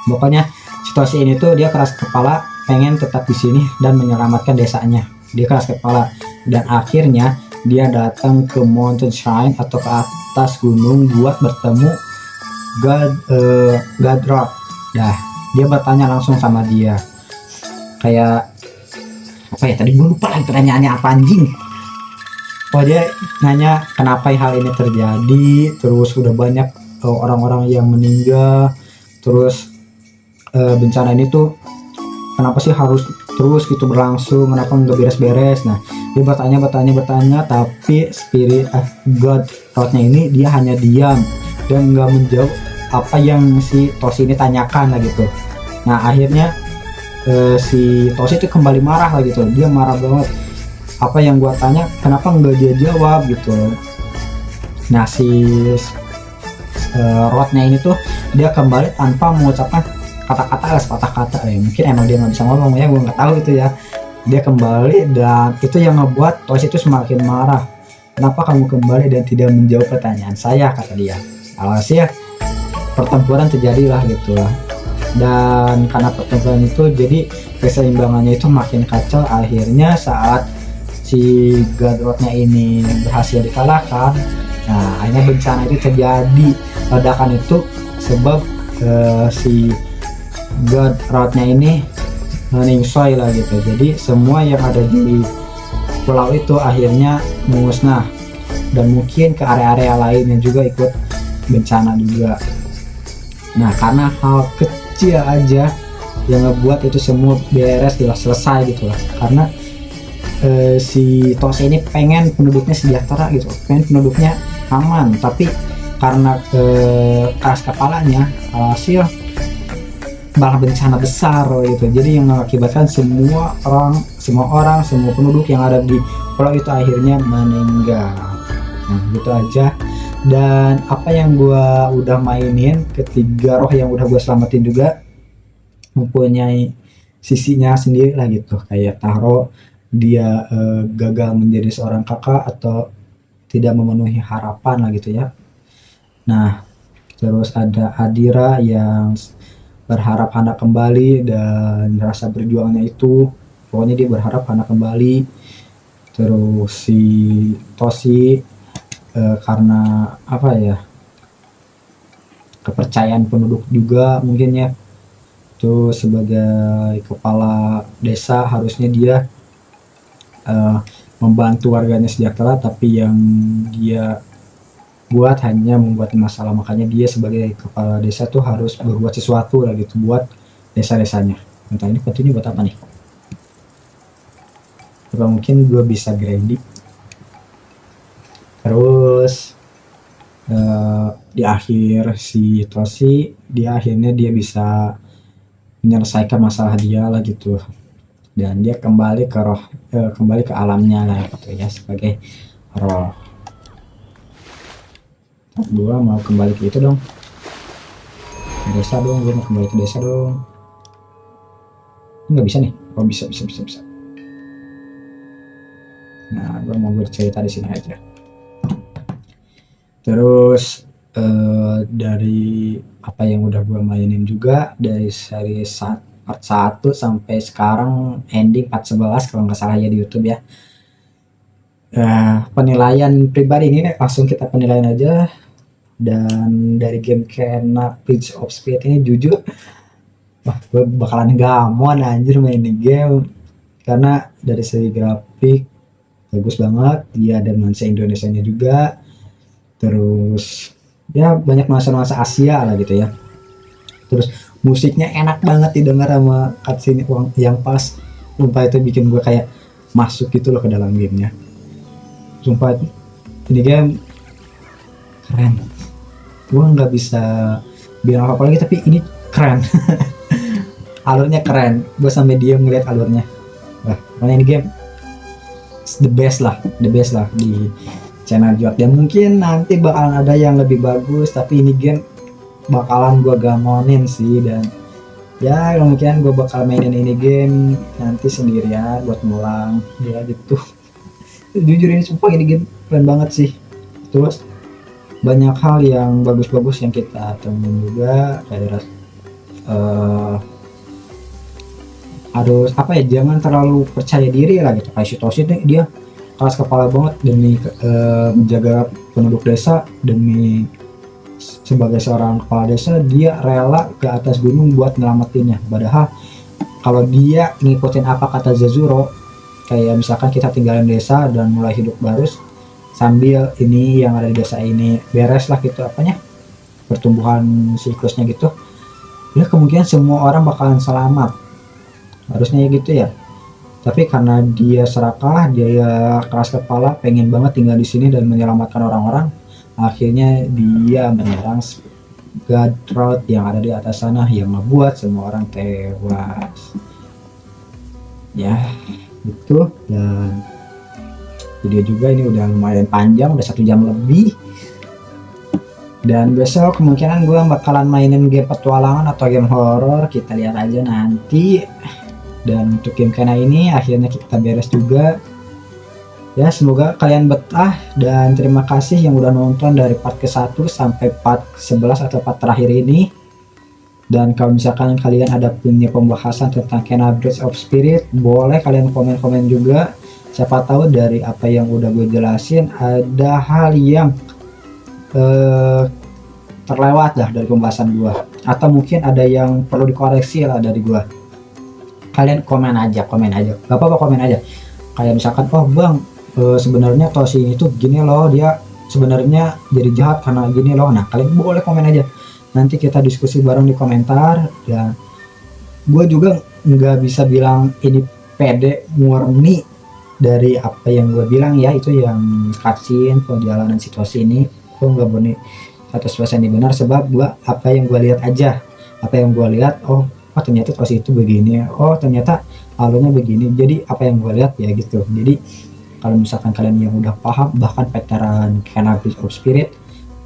Speaker 1: Pokoknya situasi ini tuh dia keras kepala, pengen tetap di sini dan menyelamatkan desanya. Dia keras kepala dan akhirnya dia datang ke Mountain Shrine atau ke atas gunung buat bertemu God Rod. Nah dia bertanya langsung sama dia, kayak apa ya, tadi gue lupa lagi pertanyaannya apa anjing. Oh dia nanya kenapa hal ini terjadi, terus udah banyak orang-orang yang meninggal, terus bencana ini tuh kenapa sih harus terus gitu berlangsung, kenapa nggak beres-beres. Nah dia bertanya, tapi Spirit God Rodnya ini dia hanya diam dan nggak menjawab apa yang si Toshi ini tanyakan lah gitu. Nah akhirnya si Toshi itu kembali marah lah gitu, dia marah banget, apa yang gua tanya kenapa nggak dia jawab gitu. Nah si Rodnya ini tuh dia kembali tanpa mengucapkan kata-kata, sepatah kata ya, mungkin emang dia nggak bisa ngomong ya, gua nggak tahu itu ya. Dia kembali dan itu yang ngebuat Toshi itu semakin marah. Kenapa kamu kembali dan tidak menjawab pertanyaan saya, kata dia. Alhasil pertempuran terjadilah gitu lah. Dan karena pertempuran itu jadi keseimbangannya itu makin kacau. Akhirnya saat si God Rodnya ini berhasil dikalahkan, Nah akhirnya bencana itu terjadi, ledakan itu sebab si God Road-nya ini ningsoy lah gitu. Jadi semua yang ada di pulau itu akhirnya musnah, dan mungkin ke area-area lainnya juga ikut bencana juga. Nah karena hal kecil aja yang ngebuat itu semua beres gitu, selesai gitu lah. Karena si Tose ini pengen penduduknya sejahtera gitu, pengen penduduknya aman, tapi karena keras kepalanya hasil malah bencana besar gitu. Jadi yang mengakibatkan semua penduduk yang ada di pulau itu akhirnya meninggal. Nah gitu aja. Dan apa yang gua udah mainin, ketiga roh yang udah gua selamatin juga mempunyai sisinya sendiri lah gitu. Kayak Taro, dia gagal menjadi seorang kakak atau tidak memenuhi harapan lah gitu ya. Nah terus ada Adira yang berharap anak kembali dan rasa berjuangnya itu, pokoknya dia berharap anak kembali. Terus si Toshi karena apa ya, kepercayaan penduduk juga mungkin ya, tuh sebagai kepala desa harusnya dia membantu warganya sejahtera, tapi yang dia buat hanya membuat masalah. Makanya dia sebagai kepala desa tuh harus berbuat sesuatu lah gitu buat desa-desanya. Entah ini pentingnya buat apa nih, apa mungkin gue bisa grinding. Terus di akhir si Toshi, dia akhirnya dia bisa menyelesaikan masalah dia lah gitu, dan dia kembali ke roh, kembali ke alamnya lah gitu ya, sebagai roh. Gua mau kembali ke itu dong, ke desa dong, gua mau kembali ke desa dong. Nggak bisa nih. Oh bisa. Nah gua mau bercerita di sini aja. Terus dari apa yang udah gua mainin juga, dari seri part 1 sampai sekarang ending part 11 kalau nggak salah ya di YouTube ya. Penilaian pribadi ini langsung kita penilaian aja. Dan dari game Kena Bridge of Spirit ini jujur, wah gue bakalan gamon anjir main ini game, karena dari segi grafik bagus banget, dia ada nuansa Indonesianya juga, terus ya banyak nuansa Asia lah gitu ya. Terus musiknya enak banget didengar sama cutscene yang pas, sumpah itu bikin gue kayak masuk gitu loh ke dalam gamenya. Sumpah ini game keren, gue nggak bisa bilang apa lagi, tapi ini keren. Alurnya keren, gue sampai diam ngeliat alurnya. Wah pokoknya ini game the best lah di channel Jot. Dan mungkin nanti bakalan ada yang lebih bagus, tapi ini game bakalan gue gamonin sih. Dan ya kemungkinan gue bakal mainin ini game nanti sendirian buat ngulang ya gitu. Jujur ini sumpah ini game keren banget sih. Terus banyak hal yang bagus-bagus yang kita temuin juga, kayak harus apa ya, jangan terlalu percaya diri lah gitu. Kayak si Toshi nih, dia keras kepala banget demi menjaga penduduk desa, demi sebagai seorang kepala desa dia rela ke atas gunung buat nyelamatinnya. Padahal kalau dia ngikutin apa kata Zazuro, kayak misalkan kita tinggalin desa dan mulai hidup baru sambil ini yang ada di desa ini beres lah gitu, apanya, pertumbuhan siklusnya gitu ya, kemungkinan semua orang bakalan selamat, harusnya ya gitu ya. Tapi karena dia serakah, dia keras kepala, pengen banget tinggal di sini dan menyelamatkan orang-orang, akhirnya dia menyerang God Road yang ada di atas sana, yang membuat semua orang tewas ya gitu. Dan video juga ini udah lumayan panjang, udah 1 jam lebih. Dan besok kemungkinan gue bakalan mainin game petualangan atau game horror, kita lihat aja nanti. Dan untuk game Kena ini akhirnya kita beres juga ya, semoga kalian betah, dan terima kasih yang udah nonton dari part ke-1 sampai part 11 atau part terakhir ini. Dan kalau misalkan kalian ada punya pembahasan tentang Kena Bridge of Spirit, boleh kalian komen-komen juga. Siapa tahu dari apa yang udah gue jelasin ada hal yang eh, terlewat dah dari pembahasan gua, atau mungkin ada yang perlu dikoreksi lah dari gua. Kalian komen aja, gak apa-apa, komen aja. Kayak misalkan, oh bang, sebenarnya Toshi itu gini loh, dia sebenarnya jadi jahat karena gini loh. Nah kalian boleh komen aja, nanti kita diskusi bareng di komentar. Dan gue juga nggak bisa bilang ini pede murni dari apa yang gue bilang ya, itu yang cutscene perjalanan situasi ini gue nggak berani 100% ini benar, sebab gue apa yang gue lihat aja, apa yang gue lihat, oh ternyata Toshi itu begini, oh ternyata alurnya begini, jadi apa yang gue lihat ya gitu. Jadi kalau misalkan kalian yang udah paham, bahkan veteran Kena Bridge of Spirit,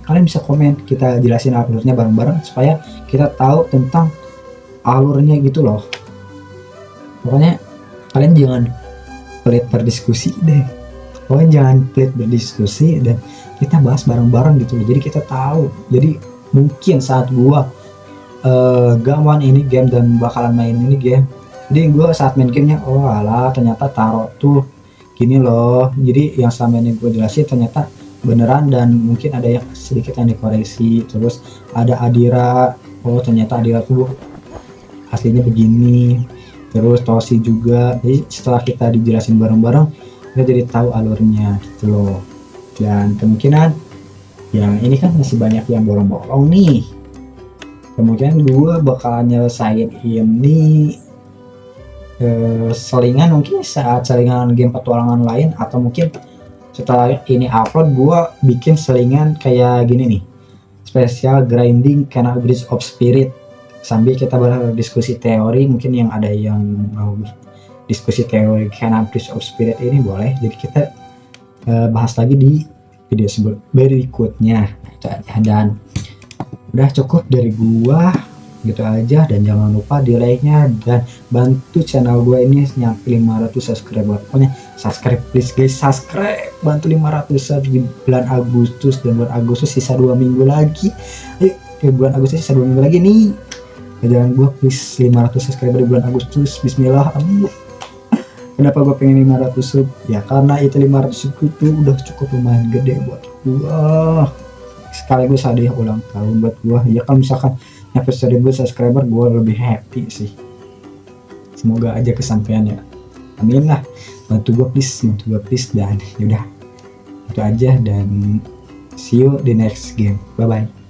Speaker 1: kalian bisa komen, kita jelasin alurnya bareng-bareng supaya kita tahu tentang alurnya gitu loh. Pokoknya kalian jangan pelit berdiskusi deh, pokoknya jangan pelit berdiskusi dan kita bahas bareng-bareng gitu loh. Jadi kita tahu, jadi mungkin saat gua gak main ini game dan bakalan main ini game, jadi gua saat main gamenya, oh alah ternyata Taro tuh gini loh, jadi yang selama ini gue jelasin ternyata beneran, dan mungkin ada yang sedikit yang dikoreksi. Terus ada Adira, oh ternyata Adira tuh aslinya begini. Terus Toshi juga, jadi setelah kita dijelasin bareng-bareng kita jadi tahu alurnya gitu loh. Dan kemungkinan yang ini kan masih banyak yang bolong-bolong nih, kemungkinan gue bakalan nyelesain ini selingan, mungkin saat selingan game petualangan lain, atau mungkin setelah ini upload gue bikin selingan kayak gini nih, spesial grinding Kena Bridge of Spirit, sambil kita berdiskusi teori. Mungkin yang ada yang mau diskusi teori Kena Bridge of Spirit ini boleh, jadi kita bahas lagi di video berikutnya. Itu aja, dan udah cukup dari gua gitu aja. Dan jangan lupa di like-nya dan bantu channel gua ini nyampe 500 subscriber. Pokoknya subscribe please guys, subscribe, bantu 500 sub di bulan Agustus. Dan bulan Agustus sisa 2 minggu lagi. Ayo ke bulan Agustus sisa 2 minggu lagi nih. Jangan gua please 500 subscriber di bulan Agustus, bismillah, amin. Kenapa gue pengen 500 sub? Ya karena itu 500 sub itu udah cukup lumayan gede buat gua. Sekaligus hadiah ulang tahun buat gua. Ya kalau misalkan nyampe 1000 subscriber gua lebih happy sih. Semoga aja kesampaian ya. Amin lah. Bantu gua please. Dan yaudah itu aja, dan see you di next game. Bye bye.